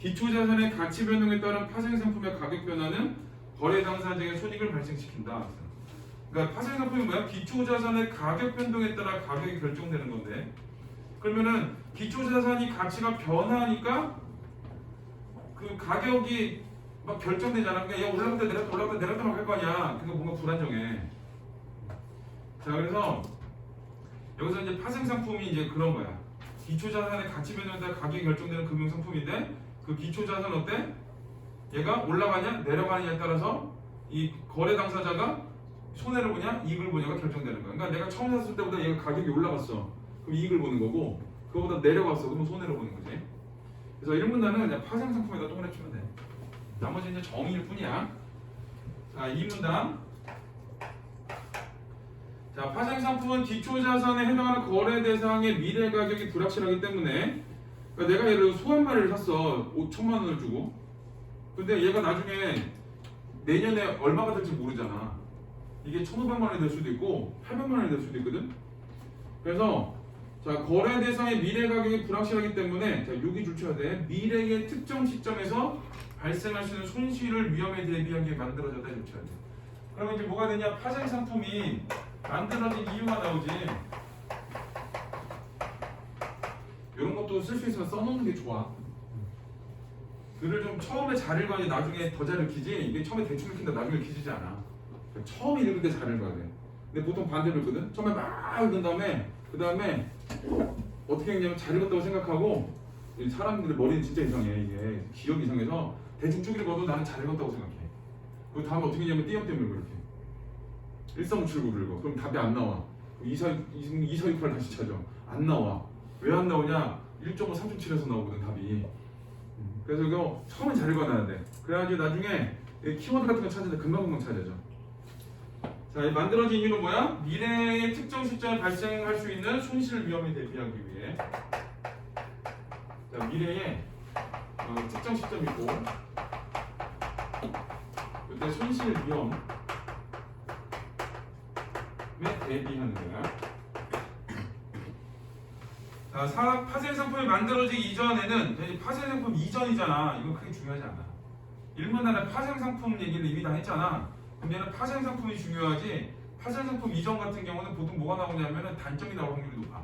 기초자산의 가치 변동에 따른 파생상품의 가격 변화는 거래 당사자에게 손익을 발생시킨다. 그러니까 파생상품이 뭐야? 기초자산의 가격 변동에 따라 가격이 결정되는 건데 그러면은 기초자산이 가치가 변하니까 그 가격이 막 결정되잖아. 그러니까 얘 올라갔다 내렸다 올라갔다 내렸다 막 할 거 아니야. 그러니까 뭔가 불안정해. 자, 그래서 여기서 이제 파생상품이 이제 그런 거야. 기초자산의 가치 변동에 따라 가격이 결정되는 금융상품인데 그 기초자산 어때? 얘가 올라가냐 내려가느냐에 따라서 이 거래 당사자가 손해를 보냐 이익을 보냐가 결정되는 거야. 그러니까 내가 처음 샀을 때보다 얘가 가격이 올라갔어. 그럼 이익을 보는 거고 그거보다 내려갔어. 그러면 손해를 보는 거지. 그래서 1문단은 그냥 파생상품에다 동그라미 치면 돼. 나머지 이제 정의일 뿐이야. 자, 2문단. 자, 파생상품은 기초자산에 해당하는 거래 대상의 미래 가격이 불확실하기 때문에 그러니까 내가 예를 들어 소 한 마리를 샀어. 5천만 원을 주고 근데 얘가 나중에 내년에 얼마가 될지 모르잖아. 이게 1,500만 원이 될 수도 있고 800만 원이 될 수도 있거든. 그래서 자, 거래 대상의 미래 가격이 불확실하기 때문에 자, 여기 줄쳐야 돼. 미래의 특정 시점에서 발생할 수 있는 손실을 위험에 대비하기에 만들어졌다 줄쳐야 돼. 그러면 이제 뭐가 되냐? 파생 상품이 만들어진 이유가 나오지. 이런 것도 쓸 수 있으면 써놓는 게 좋아. 글을 좀 처음에 잘 읽어야지 나중에 더 잘 읽히지. 이게 처음에 대충 읽힌다 나중에 읽히지 않아. 처음에 읽을 때 잘 읽어야 돼. 근데 보통 반대로 읽거든. 처음에 막 읽은 다음에 그 다음에 어떻게 읽냐면 잘 읽었다고 생각하고 사람들의 머리는 진짜 이상해. 이게 기억이 이상해서 대충 쭉 읽어도 나는 잘 읽었다고 생각해. 그 다음에 어떻게 읽냐면 띄엄띄엄 읽어 이렇게 1359를 읽어. 그럼 답이 안 나와. 2468 다시 찾아. 안 나와. 왜 안 나오냐? 1.5, 3.7에서 나오거든 답이. 그래서 이거 처음에 잘 읽어놔야 돼. 그래가지고 나중에 키워드 같은 거 찾을 때 금방금방 찾아져. 자, 만들어진 이유는 뭐야? 미래의 특정 시점에 발생할 수 있는 손실 위험에 대비하기 위해. 자, 미래에 특정 시점이 있고 이때 손실 위험에 대비하는 거야. 자, 파생 상품이 만들어지기 이전에는 파생 상품 이전이잖아. 이건 크게 중요하지 않아. 1문단에 파생 상품 얘기를 이미 다 했잖아. 그럼 얘는 파생 상품이 중요하지. 파생 상품 이전 같은 경우는 보통 뭐가 나오냐면은 단점이 나올 확률이 높아.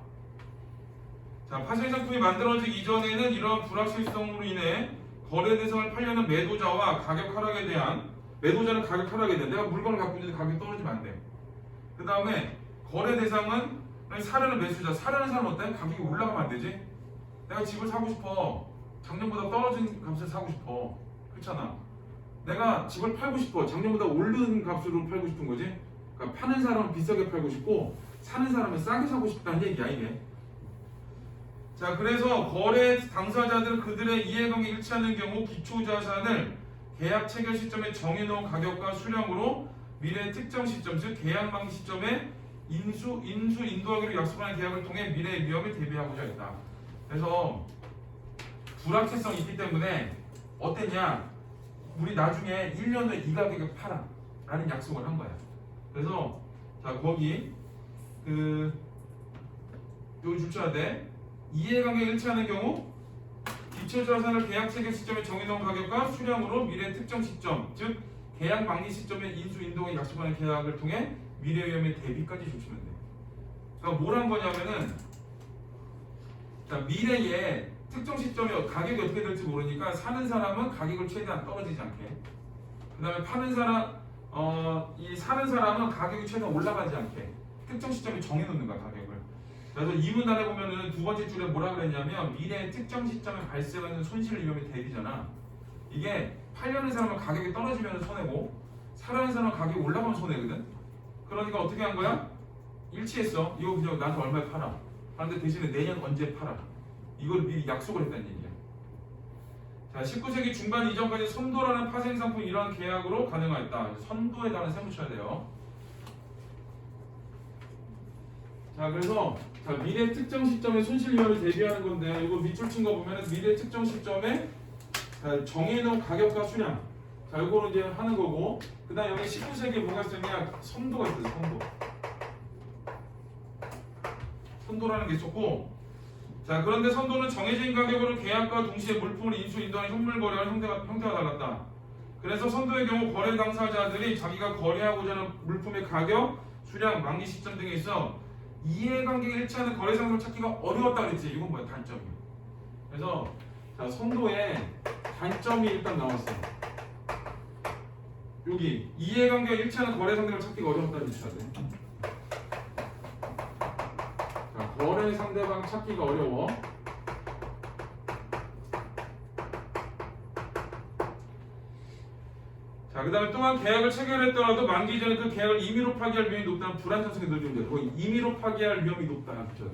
자, 파생 상품이 만들어지기 이전에는 이러한 불확실성으로 인해 거래 대상을 팔려는 매도자와 가격 하락에 대한 매도자는 가격 하락에 대한 내가 물건을 갖고 있는데 가격이 떨어지면 안 돼. 그 다음에 거래 대상은 사려는 매수자, 사려는 사람은 어때? 가격이 올라가면 안 되지? 내가 집을 사고 싶어. 작년보다 떨어진 값을 사고 싶어. 그렇잖아. 내가 집을 팔고 싶어. 작년보다 오른 값으로 팔고 싶은 거지. 그러니까 파는 사람은 비싸게 팔고 싶고 사는 사람은 싸게 사고 싶다는 얘기야 이게. 자, 그래서 거래 당사자들은 그들의 이해관계 일치하는 경우 기초자산을 계약 체결 시점에 정해놓은 가격과 수량으로 미래 특정 시점, 즉 계약 만기 시점에 인도하기로 약속하는 계약을 통해 미래의 위험을 대비하고자 했다. 그래서 불확실성이 있기 때문에 어땠냐? 우리 나중에 1년 후에 이 가격에 팔아 라는 약속을 한 거야. 그래서 자, 거기 여기 줄쳐야 돼. 이해관계가 일치하는 경우 기초자산을 계약 체결 시점에 정해놓은 가격과 수량으로 미래 특정 시점, 즉 계약 만기 시점에 인도에 약속하는 계약을 통해 미래 위험의 대비까지 주시면 돼. 그러니까 뭘 한 거냐면은 자, 미래에 특정 시점에 가격이 어떻게 될지 모르니까 사는 사람은 가격을 최대한 떨어지지 않게, 그 다음에 파는 사람 이 사는 사람은 가격이 최대한 올라가지 않게 특정 시점에 정해놓는 거야 가격을. 그래서 이 문단에 보면은 두 번째 줄에 뭐라 그랬냐면 미래의 특정 시점에 발생하는 손실 위험의 대비잖아. 이게 팔려는 사람은 가격이 떨어지면 손해고 사려는 사람은 가격이 올라가면 손해거든. 그러니까 어떻게 한 거야? 일치했어. 이거 그냥 나한테 얼마에 팔아. 그런데 대신에 내년 언제 팔아. 이걸 미리 약속을 했다는 얘기야. 자, 19세기 중반 이전까지 선도라는 파생상품 이러한 계약으로 가능하였다. 선도에 달한 셈 붙여야 돼요. 자, 그래서 자, 미래 특정 시점에 손실 위험을 대비하는 건데 이거 밑줄 친 거 보면 미래 특정 시점에 자, 정해놓은 가격과 수량 자, 이거를 이제 하는 거고 그 다음 여기 19세기에 뭐가 있었냐 선도가 있어요. 선도라는 게 있었고 자, 그런데 선도는 정해진 가격으로 계약과 동시에 물품을 인수 인도하는 현물 거래와 형태가 달랐다. 그래서 선도의 경우 거래 당사자들이 자기가 거래하고자 하는 물품의 가격, 수량, 만기 시점 등에 있어 이해관계가 일치하는 거래 상품을 찾기가 어려웠다 그랬지. 이건 뭐야? 단점이야. 그래서 자, 선도에 단점이 일단 나왔어. 여기 이해관계가 일치하는 거래 상대를 찾기가 어렵다는 뜻이야. 자, 거래 상대방 찾기가 어려워. 자, 그 다음에 또한 계약을 체결했더라도 만기 전에 그 계약을 임의로 파기할 위험이 높다는 불안정성이 늘어집니다. 거기 임의로 파기할 위험이 높다. 그쵸?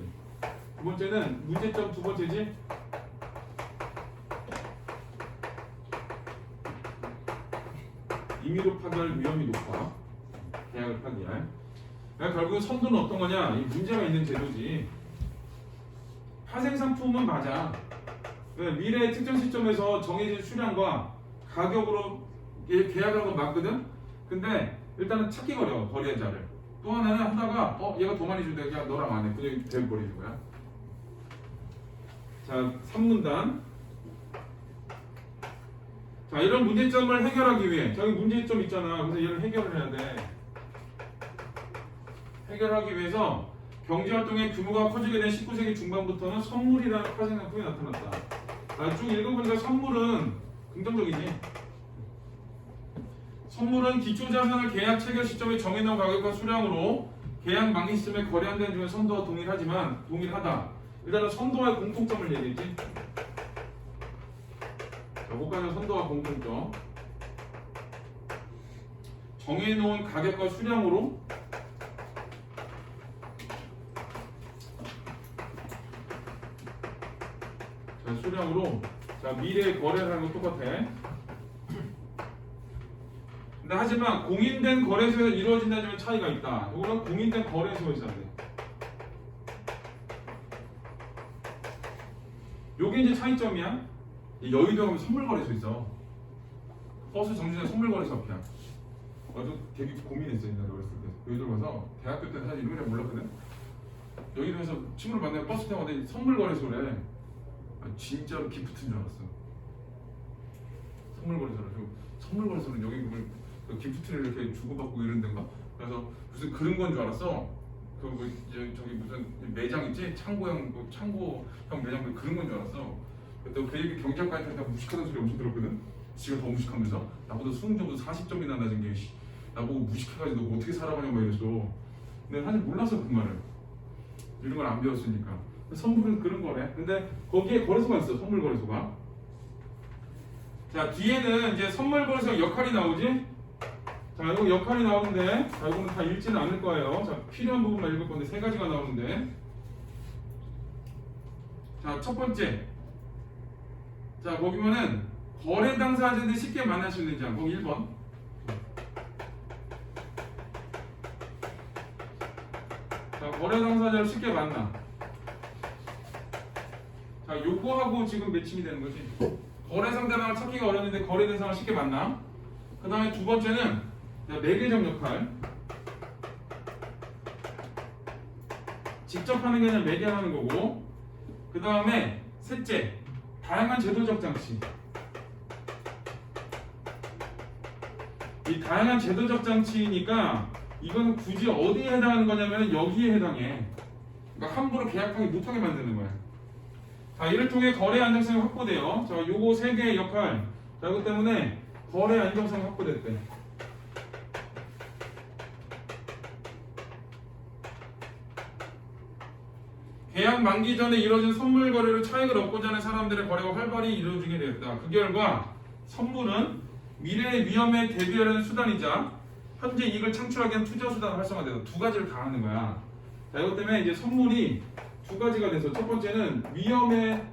두 번째는 문제점 두 번째지. 임의로 파기할 위험이 높아. 계약을 파기할. 그러니까 결국 선도는 어떤 거냐? 이 문제가 있는 제도지. 파생 상품은 맞아. 미래의 특정 시점에서 정해진 수량과 가격으로 계약하는 건 맞거든? 근데 일단은 찾기가 어려워. 거래자를. 또 하나는 하다가 얘가 더 많이 주대. 야 너랑 안 해. 그냥 돼버리는 거야. 자, 3문단. 자, 이런 문제점을 해결하기 위해 저기 문제점 있잖아. 그래서 얘를 해결을 해야 돼. 해결하기 위해서 경제활동의 규모가 커지게 된 19세기 중반부터는 선물이라는 파생상품이 나타났다. 자, 쭉 읽어보니까 선물은 긍정적이지. 선물은 기초자산을 계약 체결 시점에 정해놓은 가격과 수량으로 계약 만기 시점에 거래한 데는 중에 선도와 동일하다. 일단은 선도와의 공통점을 얘기했지. 자, 호가는 선도와 공통점. 정해놓은 가격과 수량으로 자, 미래에 거래를 하는 건 똑같아. 근데 하지만 공인된 거래소에서 이루어진다는 차이가 있다. 이거는 공인된 거래소에서 안 돼. 요게 이제 차이점이야. 여의도 가면 선물거래소 있어. 버스 정류장 선물거래소 앞이야. 나도 되게 고민했어 옛날에 어렸을 때. 여의도 가서 대학교 때 사실 이름을 몰랐거든. 여의도에서 친구를 만나면 버스 타고 왔는데 선물거래소래. 진짜로 기프트인 줄 알았어. 선물거래소는 여기 그걸 기프트를 이렇게 주고받고 이런 데인가? 그래서 무슨 그런 건 줄 알았어. 저기 무슨 매장 있지? 창고형 매장 그런 건 줄 알았어. 또 그 얘기 경제학과한테 다 무식하다는 소리 엄청 들었거든. 지가 더 무식하면서 나보다 수능 점수 40점이나 낮은 게 나보고 무식해가지고 너 어떻게 살아가냐고 막 이랬어. 근데 사실 몰라서 그 말을 이런 걸 안 배웠으니까. 선물은 그런 거래. 근데 거기에 거래소가 있어. 선물 거래소가. 자, 뒤에는 이제 선물 거래소 역할이 나오지. 자, 이거 역할이 나오는데 자, 이거는 다 읽지는 않을 거예요. 자, 필요한 부분만 읽을 건데 세 가지가 나오는데. 자, 첫 번째. 자, 거기면은 거래 당사자들이 쉽게 만날 수 있는 장. 거기 1번. 자, 거래 당사자를 쉽게 만나. 자, 요거하고 지금 매칭이 되는 거지. 거래 상대방을 찾기가 어려운데 거래 대상을 쉽게 만나. 그 다음에 두 번째는 매개점 역할. 직접 하는 게 아니라 매개하는 거고. 그 다음에 셋째, 다양한 제도적 장치. 이 다양한 제도적 장치니까 이건 굳이 어디에 해당하는 거냐면 여기에 해당해. 그러니까 함부로 계약하기 못하게 만드는 거야. 자, 이를 통해 거래 안정성이 확보돼요. 자, 요거 세 개의 역할. 자, 이것 때문에 거래 안정성이 확보됐대. 계약 만기 전에 이루어진 선물 거래로 차익을 얻고자 하는 사람들의 거래가 활발히 이루어지게 되었다. 그 결과 선물은 미래의 위험에 대비하려는 수단이자 현재 이익을 창출하기 위한 투자 수단을 활성화돼서 두 가지를 다 하는 거야. 자, 이것 때문에 이제 선물이 두 가지가 돼서 첫 번째는 위험에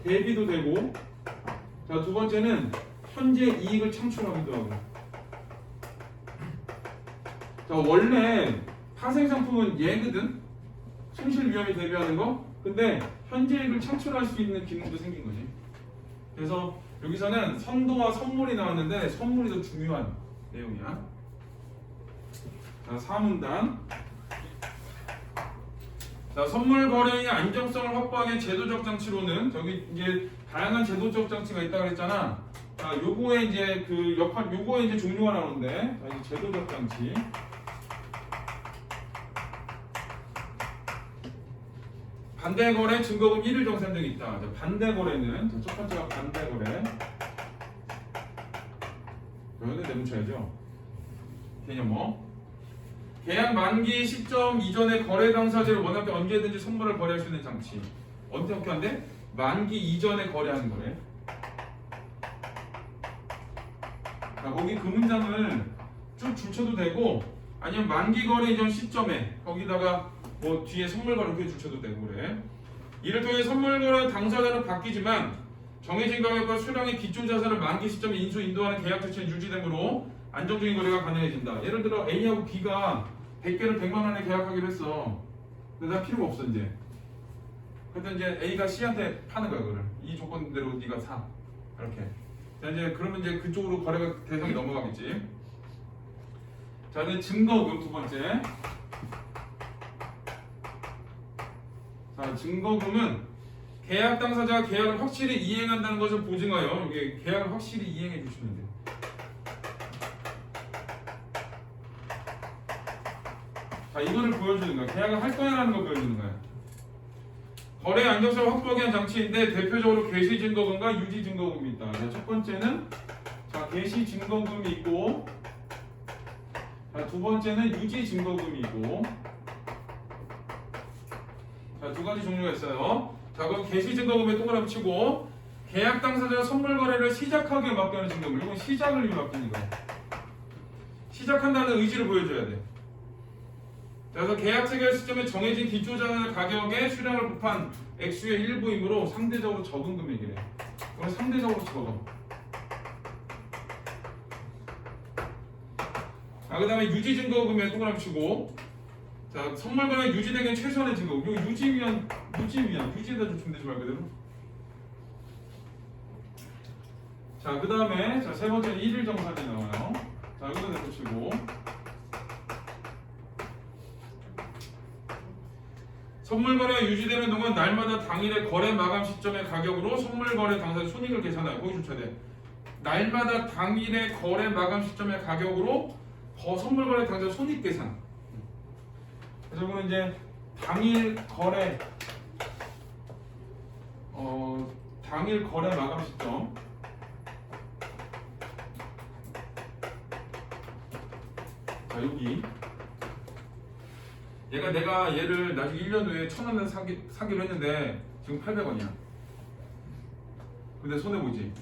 대비도 되고, 자, 두 번째는 현재 이익을 창출하기도 하고. 자, 원래 파생 상품은 얘거든. 손실 위험에 대비하는 거. 근데 현재 이익을 창출할 수 있는 기능도 생긴 거지. 그래서 여기서는 선도와 선물이 나왔는데 선물이 더 중요한 내용이야. 자, 4문단. 자, 선물 거래의 안정성을 확보하기 위한 제도적 장치로는 저기 이제 다양한 제도적 장치가 있다고 그랬잖아. 자, 요거에 이제 그 역할, 요거에 이제 종류가 나오는데, 자, 이제 제도적 장치. 반대 거래, 증거금 1일 정산 등이 있다. 자, 반대 거래는 자, 첫 번째가 반대 거래. 여기는 내문쳐야죠. 개념어. 계약 만기 시점 이전에 거래 당사자를 원할 때 언제든지 선물을 거래할 수 있는 장치. 어떻게 한대? 만기 이전에 거래하는 거래. 자, 거기 그 문장을 쭉 줄쳐도 되고, 아니면 만기 거래 이전 시점에 거기다가 뭐 뒤에 선물 거래 이렇게 줄쳐도 되고 그래. 이를 통해 선물 거래 당사자는 바뀌지만 정해진 가격과 수량의 기존 자산을 만기 시점에 인수 인도하는 계약 자체는 유지되므로 안정적인 거래가 가능해진다. 예를 들어 A하고 B가 100개를 100만 원에 계약하기로 했어. 근데 나 필요가 없어 이제. 근데 이제 A가 C한테 파는 거야 그걸. 이 조건대로 네가 사. 이렇게. 자, 이제 그러면 이제 그쪽으로 거래가 대상이 넘어가겠지. 자, 이제 증거금 두 번째. 자, 증거금은 계약 당사자가 계약을 확실히 이행한다는 것을 보증하여 이게 계약을 확실히 이행해 주시면 돼요. 자, 이거를 보여주는 거야. 계약을 할 거야라는 걸 보여주는 거야. 거래 안정성을 확보하기 위한 장치인데 대표적으로 개시 증거금과 유지 증거금이 있다. 자, 첫 번째는 자, 개시 증거금이 있고, 자, 두 번째는 유지 증거금이 있고, 자, 두 가지 종류가 있어요. 자, 그럼 개시 증거금에 동그라미 치고 계약 당사자가 선물 거래를 시작하기에 맡겨는 증거금. 이건 시작을 위해 맡기는 거야. 시작한다는 의지를 보여줘야 돼. 그래서 계약 체결 시점에 정해진 기초자산 가격의 수량을 곱한 액수의 일부이므로 상대적으로 적은 금액이래. 그럼 상대적으로 적어. 자, 그 다음에 유지 증거금에 동그라미 치고, 자, 선물 거래 유지되기엔 최소한의 증거금. 이거 유지에다 좀 되지 말 그대로. 자, 그 다음에 자, 세 번째는 1일 정산이 나와요. 자, 여기다 내붙이고. 선물 거래가 유지되는 동안 날마다 당일의 거래 마감 시점의 가격으로 선물 거래 당사자 손익을 계산하여. 거기 줘야 돼. 날마다 당일의 거래 마감 시점의 가격으로 선물 거래 당사자 손익 계산. 그래서 이거는 이제 당일 거래 당일 거래 마감 시점. 자, 여기 내가 얘를 나중에 1년 후에 1,000원에 사기로 했는데 지금 800원이야. 근데 손해보지.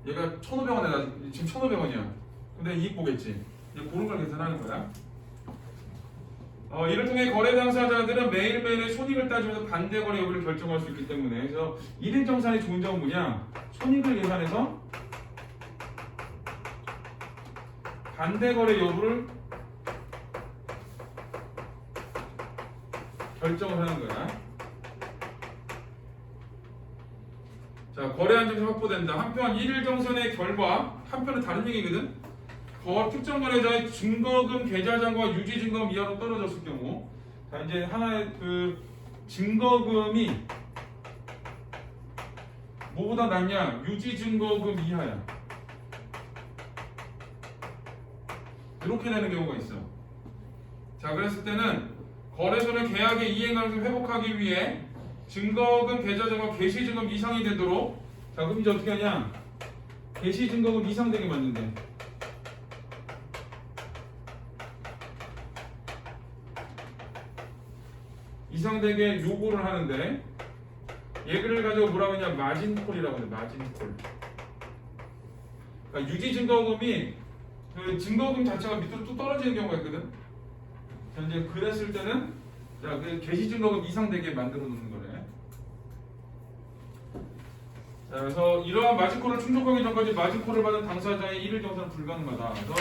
얘가 1,500원에 지금 1,500원이야. 근데 이익 보겠지. 그런 걸 계산하는 거야. 이를 통해 거래 당사자들은 매일매일의 손익을 따지면서 반대 거래 여부를 결정할 수 있기 때문에, 그래서 1일 정산의 좋은 점은 뭐냐? 손익을 계산해서 반대 거래 여부를 결정을 하는 거야. 자, 거래 안정성이 확보된다. 한편 1일 정산의 결과, 한편은 다른 얘기거든. 특정 거래자의 증거금 계좌장과 유지 증거금 이하로 떨어졌을 경우, 자, 이제 하나의 그 증거금이 뭐보다 낮냐? 유지 증거금 이하야. 이렇게 되는 경우가 있어. 자, 그랬을 때는 거래소는 계약의 이행 가능성을 회복하기 위해 증거금 계좌장과 개시 증거금 이상이 되도록, 자, 그럼 이제 어떻게 하냐? 개시 증거금 이상 되게 만든대. 이상되게 요구를 하는데, 얘를 가지고 뭐라고 하냐? 마진콜이라고 하는데, 마진콜. 그러니까 유지 증거금이 그 증거금 자체가 밑으로 뚝 떨어지는 경우가 있거든. 자, 이제 그랬을 때는 자, 그 개시 증거금 이상 되게 만들어 놓는 거네. 자, 그래서 이러한 마진콜을 충족하기 전까지 마진콜을 받은 당사자의 일일 정산은 불가능하다. 그래서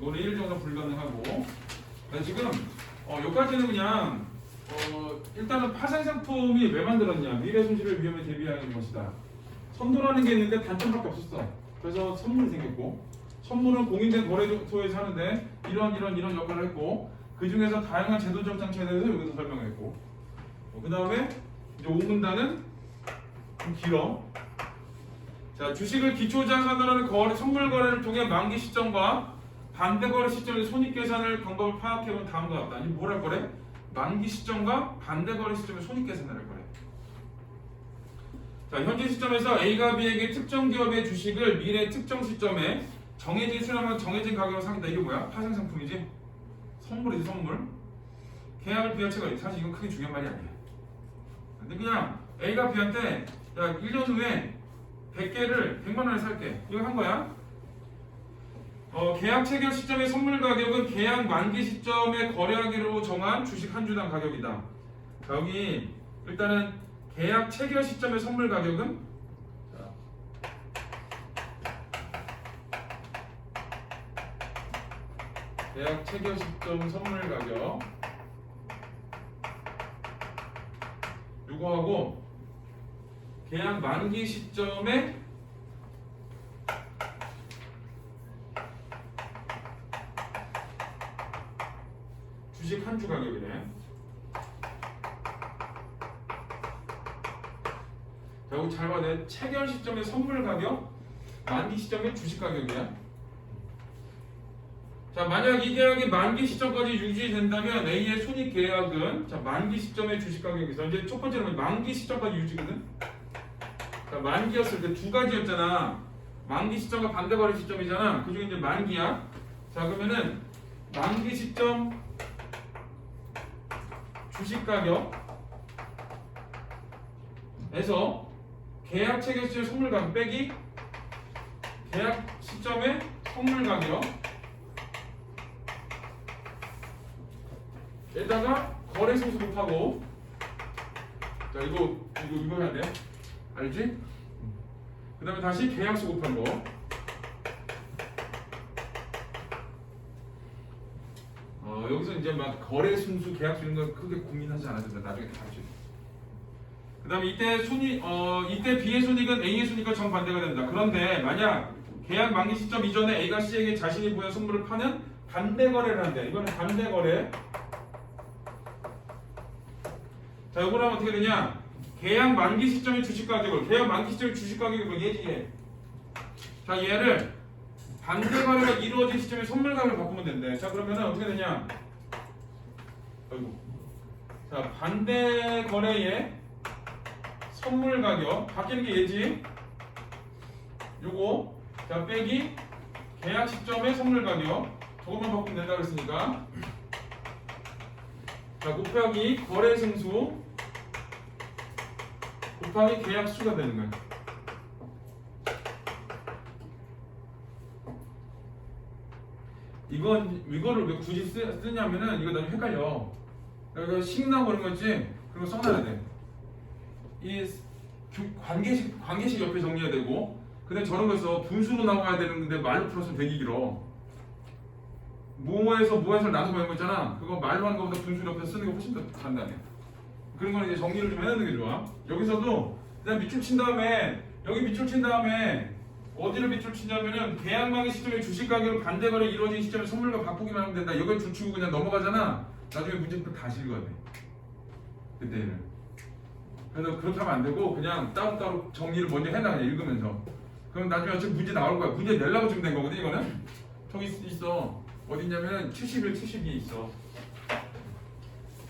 이거는 일일 정산 불가능하고. 자, 지금 여기까지는 그냥 일단은 파생 상품이 왜 만들었냐? 미래 손실을 위험에 대비하는 것이다. 선도라는 게 있는데 단점밖에 없었어. 그래서 선물이 생겼고, 선물은 공인된 거래소에서 하는데 이런 역할을 했고, 그 중에서 다양한 제도적 장치에 대해서 여기서 설명했고, 그 다음에 이제 5문단은 좀 길어. 자, 주식을 기초자산으로 하는 선물 거래를 통해 만기 시점과 반대 거래 시점의 손익 계산을 방법을 파악해보면 다음과 같다. 아니 뭘 할 거래? 만기 시점과 반대 거래 시점의 손익 계산을 할 거래. 자, 현재 시점에서 A가 B에게 특정 기업의 주식을 미래 특정 시점에 정해진 수량과 정해진 가격으로 사겠다. 이게 뭐야? 파생 상품이지? 선물이지, 선물. 계약을 B와 체결. 사실 이건 크게 중요한 말이 아니야. 근데 그냥 A가 B한테 야, 1년 후에 100개를 100만 원에 살게. 이거 한 거야. 계약 체결 시점의 선물 가격은 계약 만기 시점에 거래하기로 정한 주식 한 주당 가격이다. 자, 여기 일단은 계약 체결 시점의 선물 가격은 계약 체결 시점 선물 가격 요거하고 계약 만기 시점에 주식 한 주 가격이네. 자, 여기 잘 봐야 돼. 체결 시점의 선물 가격, 만기 시점의 주식 가격이야. 자, 만약 이 계약이 만기 시점까지 유지된다면 A의 손익 계약은 자, 만기 시점의 주식 가격이 있어. 이제 첫 번째는 만기 시점까지 유지거든. 자, 만기였을 때 두 가지였잖아. 만기 시점과 반대 거래 시점이잖아. 그 중에 이제 만기야. 자, 그러면은 만기 시점 주식 가격에서 계약 체결 시점 선물 가격 빼기 계약 시점의 선물 가격 에다가 거래 승수 곱하고 자 이거 해야 돼. 알지? 그 다음에 다시 계약수 곱한 거. 여기서 이제 막 거래 승수, 계약수 이런 거 크게 고민하지 않아도 된다. 나중에 다 알지. 그 다음에 이때 이때 B의 손익은 A의 손익과 정반대가 된다. 그런데 만약 계약 만기 시점 이전에 A가 C에게 자신이 보낸 선물을 파는 반대 거래를 한대. 이거는 반대 거래. 자, 이거는 어떻게 되냐? 계약 만기 시점의 주식 가격을 계약 만기 시점의 주식 가격이 뭐 얘지 얘. 자, 얘를 반대 거래가 이루어진 시점에 선물 가격을 바꾸면 된대. 자, 그러면은 어떻게 되냐? 아이고. 자, 반대 거래의 선물 가격 바뀌는 게 얘지. 요거 자 빼기 계약 시점의 선물 가격 저것만 바꾸면 된다 그랬으니까 자 곱하기 거래 승수 곱하기 계약 수가 되는 거야. 이거를 왜 굳이 쓰냐면은 이거 너무 헷갈려. 그러니까 식나 그런 거 있지? 그런 거 써놔야 돼. 이 관계식 옆에 정리해야 되고, 근데 저런 거에서 분수로 나와야 되는데 말로 풀었으면 되게 길어. 뭐에서 나눠 보는 거 있잖아. 그거 말로 하는 것보다 분수 옆에 쓰는 게 훨씬 더 간단해. 그런 거는 이제 정리를 좀 해놓는 게 좋아. 여기서도 그냥 밑줄 친 다음에 여기 밑줄 친 다음에 어디를 밑줄 치냐면은 계약만기 시점에 주식 가격을 반대 거래 이루어진 시점에 선물과 바꾸기만 하면 된다. 여기를 줄치고 그냥 넘어가잖아. 나중에 문제부터 다시 읽어야 돼. 그때는. 그래서 그렇게 하면 안 되고 그냥 따로따로 정리를 먼저 해놔 그냥 읽으면서. 그럼 나중에 어차피 문제 나올 거야. 문제 내려고 지금 된 거거든 이거는. 저기 있어. 어디 있냐면은 71, 72에 있어.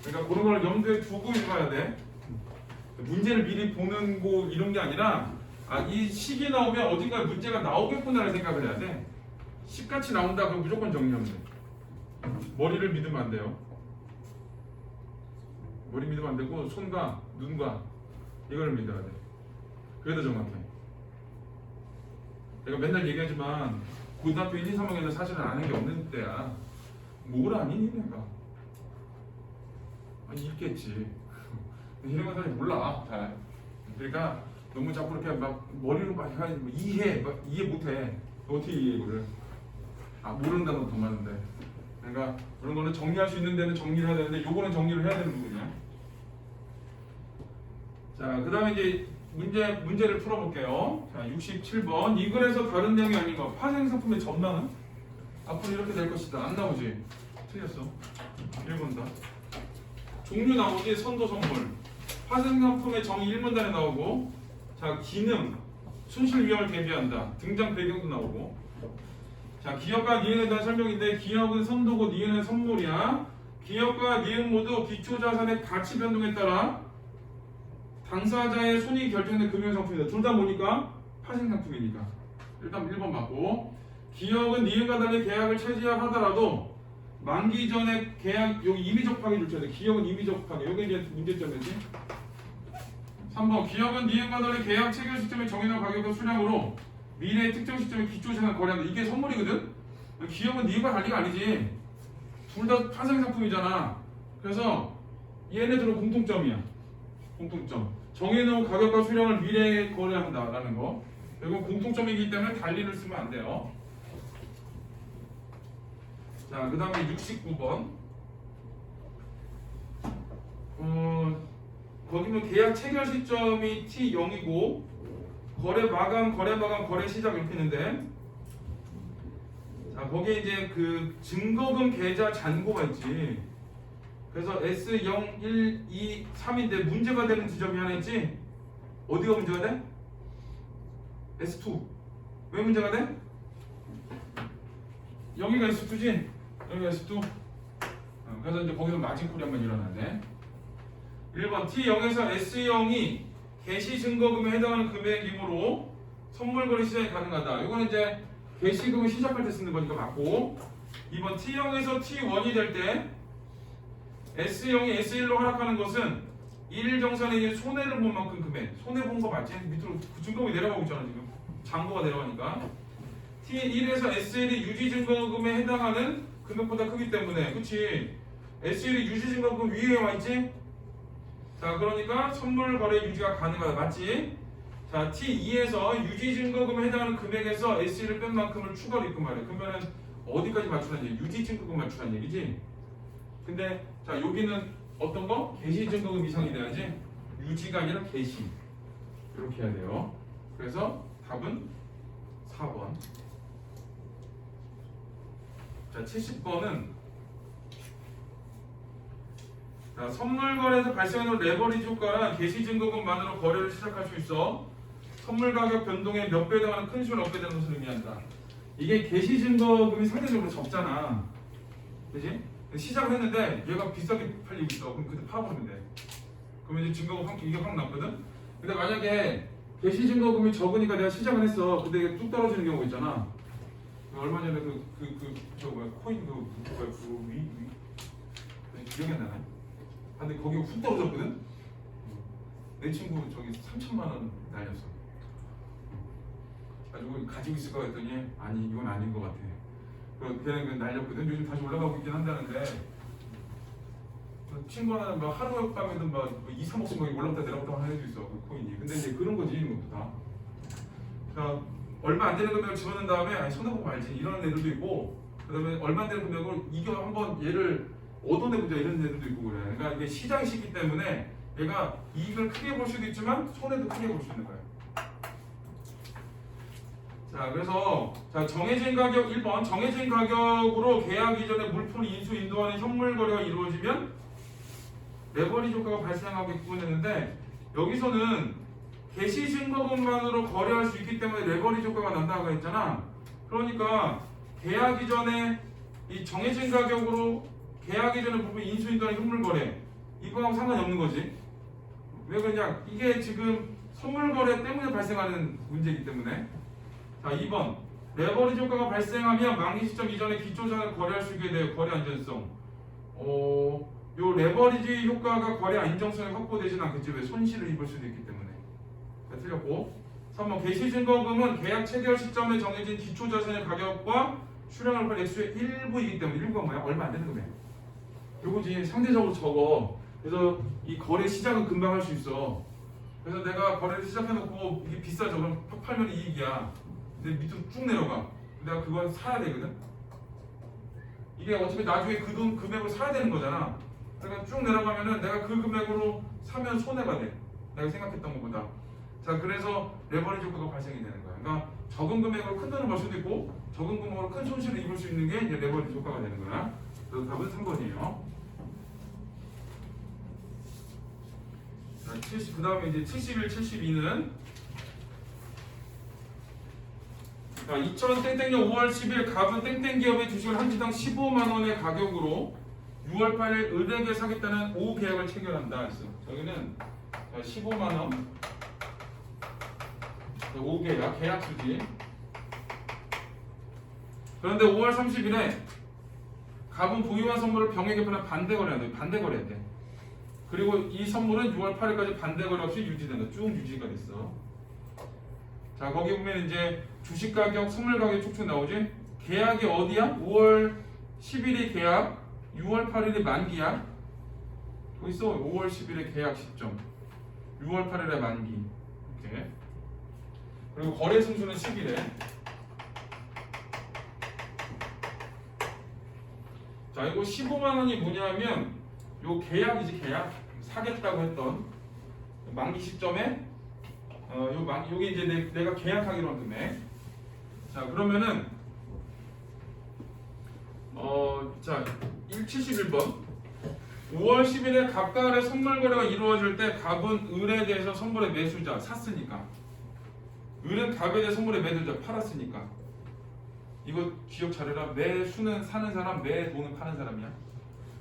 그러니까 그런 걸 염두에 두고 읽어야 돼. 문제를 미리 보는 거 이런 게 아니라 이 식이 나오면 어딘가에 문제가 나오겠구나를 생각을 해야 돼. 식같이 나온다 그럼 무조건 정리하면 돼. 머리를 믿으면 안 돼요. 머리 믿으면 안 되고 손과 눈과 이걸 믿어야 돼. 그게 더 정확해. 내가 맨날 얘기하지만 고등학교 1, 2, 3학년은 사실은 아는 게 없는 때야. 뭘 아니 니네가? 아니 있겠지. 이런 건 사실 몰라 잘. 그러니까 너무 자꾸 이렇게 막 머리로 막 이해 못해. 어떻게 이해 이거를? 모른다는 더 많은데. 그러니까 그런 거는 정리할 수 있는 데는 정리를 해야 되는데 요거는 정리를 해야 되는 부분이야. 자, 그 다음에 이제 문제를 풀어볼게요. 자, 67번. 이 글에서 다른 내용이 아닌 거. 파생상품의 전망은? 앞으로 이렇게 될 것이다. 안 나오지? 틀렸어. 1번 다. 종류 나오지? 선도 선물. 파생상품의 정의 1문단에 나오고, 자, 기능, 손실 위험을 대비한다. 등장 배경도 나오고. 자, 기업과 니은에 대한 설명인데, 기업은 선도고 니은은 선물이야. 기업과 니은 모두 기초자산의 가치 변동에 따라 당사자의 손익이 결정된 금융상품이다. 둘 다 뭐니까? 파생상품이니까. 일단 1번 맞고, 기업은 니은과 달리 계약을 체결하더라도 만기 전에 계약, 여기 임의적 파기 줄쳐야 돼. 기업은 임의적 파기. 여기 이제 문제점이지. 3번. 기업은 니은과 달리 계약 체결 시점에 정해놓은 가격과 수량으로 미래의 특정 시점에 기초자산 거래한다. 이게 선물이거든? 기업은 니은과 달리가 아니지. 둘 다 파생상품이잖아. 그래서 얘네들은 공통점이야. 공통점. 정해놓은 가격과 수량을 미래에 거래한다라는 거. 이건 공통점이기 때문에 달리를 쓰면 안 돼요. 자, 그 다음에 69번. 거기는 계약 체결 시점이 T0이고 거래 마감, 거래 시작 이렇게 있는데, 자, 거기에 이제 그 증거금 계좌 잔고가 있지. 그래서 S0, 1, 2, 3인데 문제가 되는 지점이 하나 있지? 어디가 문제가 돼? S2. 왜 문제가 돼? 여기가 S2지? 여기가 S2. 그래서 이제 거기서 마진콜이 한번 일어나네. 1번 T0에서 S0이 개시 증거금에 해당하는 금액이므로 선물거래 시장이 가능하다. 이거는 이제 개시금을 시작할 때 쓰는 거니까 맞고. 2번 T0에서 T1이 될 때 S0이 S1로 하락하는 것은 일정산에 손해를 본 만큼 금액. 손해 본 거 맞지? 밑으로 증거금이 내려가고 있잖아 지금. 잔고가 내려가니까. T1에서 S1이 유지 증거금에 해당하는 금액보다 크기 때문에, 그치? S1이 유지 증거금 위에 와 있지? 자, 그러니까 선물 거래 유지가 가능하다. 맞지? 자, T2에서 유지 증거금에 해당하는 금액에서 S1을 뺀 만큼을 추가로 입금하래. 그러면은 어디까지 맞추라는 얘기? 유지 증거금 맞추라는 얘기지? 근데 자, 여기는 어떤 거? 개시 증거금 이상이 돼야지. 유지가 아니라 개시. 이렇게 해야 돼요. 그래서 답은 4번. 자, 70번은 선물 거래에서 발생하는 레버리지 효과는 개시 증거금만으로 거래를 시작할 수 있어 선물 가격 변동에 몇 배 해당하는 큰 수를 얻게 되는 것을 의미한다. 이게 개시 증거금이 상대적으로 적잖아. 그지? 시작을 했는데 얘가 비싸게 팔리고 있어. 그럼 그때 팔아버리면 돼. 그러면 이제 증거금 이게 확 남거든? 근데 만약에 개시 증거금이 적으니까 내가 시작을 했어. 근데 이게 뚝 떨어지는 경우가 있잖아. 얼마 전에 코인 기억이 안 나네. 근데 거기가 훅 떨어졌거든? 내 친구 저기 3천만 원 날렸어. 가지고 가지고 있을 거 했더니 아니 이건 아닌 것 같아. 걔는 날렸거든. 요즘 다시 올라가고 있긴 한다는데 친구 하나는 막 하룻밤에도 막 2, 3억씩 막 올랐다 내렸다 하는 애도 있어. 그 코인이. 근데 이제 그런 거지 이것도 다. 그러니까 얼마 안 되는 금액을 집어넣은 다음에 아니 손해보고 말지 이런 애들도 있고, 그 다음에 얼마 안 되는 금액을 이겨 한번 얘를 얻어내보자 이런 애들도 있고 그래. 그러니까 이게 시장 시기 때문에 얘가 이익을 크게 볼 수도 있지만 손해도 크게 볼 수 있는 거야. 자, 그래서 자, 정해진 가격 1번 정해진 가격으로 계약 이전에 물품을 인수 인도하는 현물 거래가 이루어지면 레버리지 효과가 발생하겠군 했는데, 여기서는 개시 증거금만으로 거래할 수 있기 때문에 레버리지 효과가 난다고 했잖아. 그러니까 계약 이전에 이 정해진 가격으로 계약 이전에 부분 인수 인도하는 현물 거래 이거하고 상관이 없는 거지. 왜 그러냐? 이게 지금 선물 거래 때문에 발생하는 문제이기 때문에. 자, 2번 레버리지 효과가 발생하면 만기 시점 이전에 기초자산을 거래할 수 있게 돼요. 거래 안전성. 요 레버리지 효과가 거래 안정성이 확보되지는 않겠지. 왜? 손실을 입을 수도 있기 때문에. 자, 틀렸고. 3번 개시증거금은 계약 체결 시점에 정해진 기초자산의 가격과 수령할 걸 액수의 일부이기 때문에 일부가 뭐야? 얼마 안 되는 금액. 요거지 상대적으로 적어. 그래서 이 거래 시작은 금방 할 수 있어. 그래서 내가 거래를 시작해놓고 이게 비싸죠. 그럼 팔면 이익이야. 근데 밑으로 쭉 내려가. 내가 그걸 사야 되거든. 이게 어차피 나중에 그 돈 금액으로 사야 되는 거잖아. 그러니까 쭉 내려가면은 내가 그 금액으로 사면 손해가 돼. 내가 생각했던 것보다. 자, 그래서 레버리지 효과가 발생이 되는 거야. 그러니까 적은 금액으로 큰 돈을 벌 수도 있고 적은 금액으로 큰 손실을 입을 수 있는 게 이제 레버리지 효과가 되는 거야. 그래서 답은 3번이에요. 자, 70, 그 다음에 이제 71, 72는 자, 2000땡땡년 5월 10일 갑은 땡땡기업의 주식을 한 주당 15만 원의 가격으로 6월 8일 은행에 사겠다는 5계약을 체결한다 했어. 여기는 15만 원 5계약 계약수지. 그런데 5월 30일에 갑은 보유한 선물을 병에게 파는 반대 거래한다. 반대 거래한대. 그리고 이 선물은 6월 8일까지 반대 거래 없이 유지된다. 쭉 유지가 됐어. 자, 거기 보면 이제 주식 가격, 선물 가격 촉촉 나오지? 계약이 어디야? 5월 10일이 계약, 6월 8일이 만기야. 여기 있어. 5월 10일의 계약 시점, 6월 8일의 만기. 이렇게. 그리고 거래 승수는 10일에. 자, 이거 15만 원이 뭐냐면 요 계약이지. 계약. 사겠다고 했던 만기 시점에 요게 이제 내가 계약하기로 한 금액. 자, 그러면은 자, 71번 5월 10일에 갑과 을의 선물 거래가 이루어질 때 갑은 을에 대해서 선물의 매수자 샀으니까, 을은 갑에 대해 선물의 매수자 팔았으니까. 이거 기억 잘해라. 매수는 사는 사람, 매도는 파는 사람이야.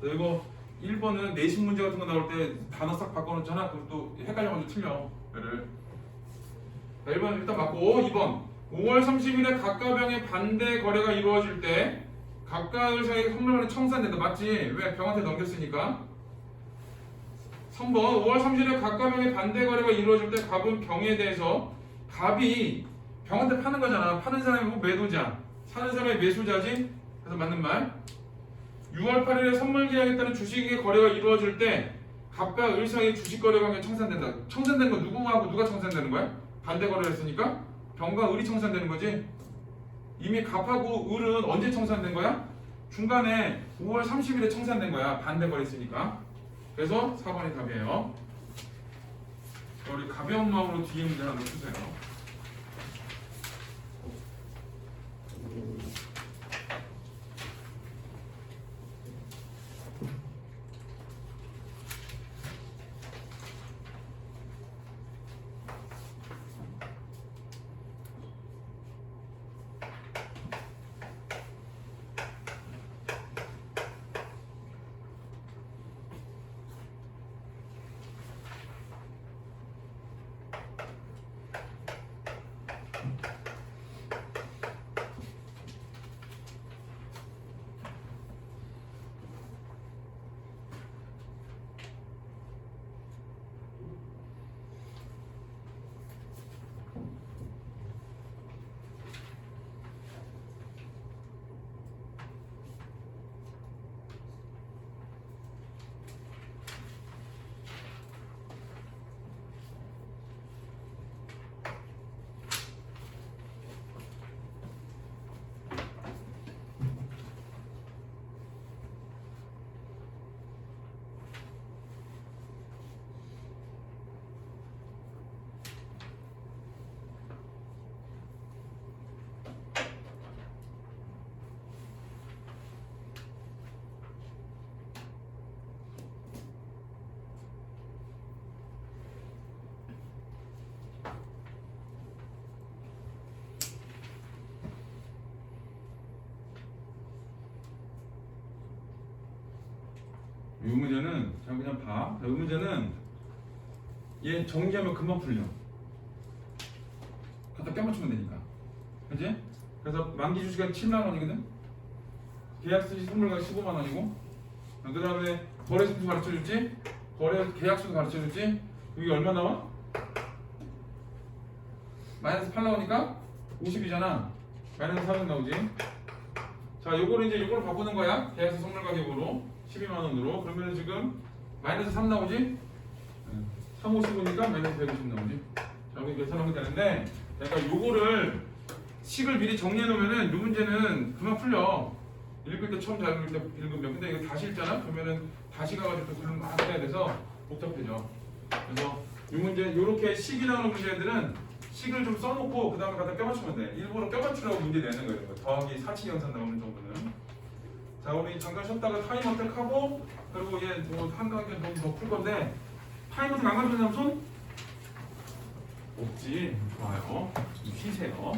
이거 1번은 내신 문제 같은 거 나올 때 단어 싹 바꿔놓잖아. 그럼 또 헷갈려가지고 틀려. 얘를. 1번 일단 맞고, 2번 5월 30일에 갑과 병의 반대 거래가 이루어질 때 갑과 을 사이에 선물권이 청산된다. 맞지? 왜? 병한테 넘겼으니까. 3번 5월 30일에 갑과 병의 반대 거래가 이루어질 때 갑은 병에 대해서, 갑이 병한테 파는 거잖아. 파는 사람이 뭐 매도자, 사는 사람이 매수자지. 그래서 맞는 말. 6월 8일에 선물 계약에 주식의 거래가 이루어질 때 갑과 을 사이의 주식 거래 관계 청산된다. 청산된 거 누구하고 누가 청산되는 거야? 반대 거래를 했으니까 병과 을이 청산되는 거지. 이미 갑하고 을은 언제 청산된 거야? 중간에 5월 30일에 청산된 거야. 반대 거래 했으니까. 그래서 4번이 답이에요. 우리 가벼운 마음으로 뒤에 문제 하나 주세요. 이 문제는 그냥 봐. 이 문제는 얘 정리하면 금방 풀려. 갖다 껴맞추면 되니까. 그치? 그래서 만기 주식은 7만 원이거든. 계약수 선물가 15만 원이고. 그 다음에 거래 수도 가르쳐줬지. 거래 계약수도 가르쳐줬지. 여기 얼마 나와? 마이너스 8 나오니까 50이잖아. 마이너스 400 나오지. 자, 요거를 이제 요걸 바꾸는 거야. 계약서 선물 가격으로 12만 원으로. 그러면 지금 마이너스 3 나오지. 3, 50이니까 마이너스 150 나오지. 자, 여기 계산하면 되는데, 그러니까 요거를 식을 미리 정리해 놓으면은 요 문제는 그만 풀려. 읽을 때 처음 잘 읽을 때 읽으면. 근데 이거 다시 읽잖아. 그러면은 다시 가가지고 또 글을 막 해야 돼서 복잡해져. 그래서 요 문제, 요렇게 식이 나오는 문제들은 식을 좀 써놓고 그 다음에 갖다 껴맞추면 돼. 일부러 껴맞추라고 문제 내는 거예요. 이거. 더하기 사칙연산 나오는 정도는. 자, 우리 잠깐 쉬었다가 타임 어택하고, 그리고 얘 한 단계 더 풀 건데, 타임 어택 안 가르치는 사람 손? 없지. 좋아요. 좀 쉬세요.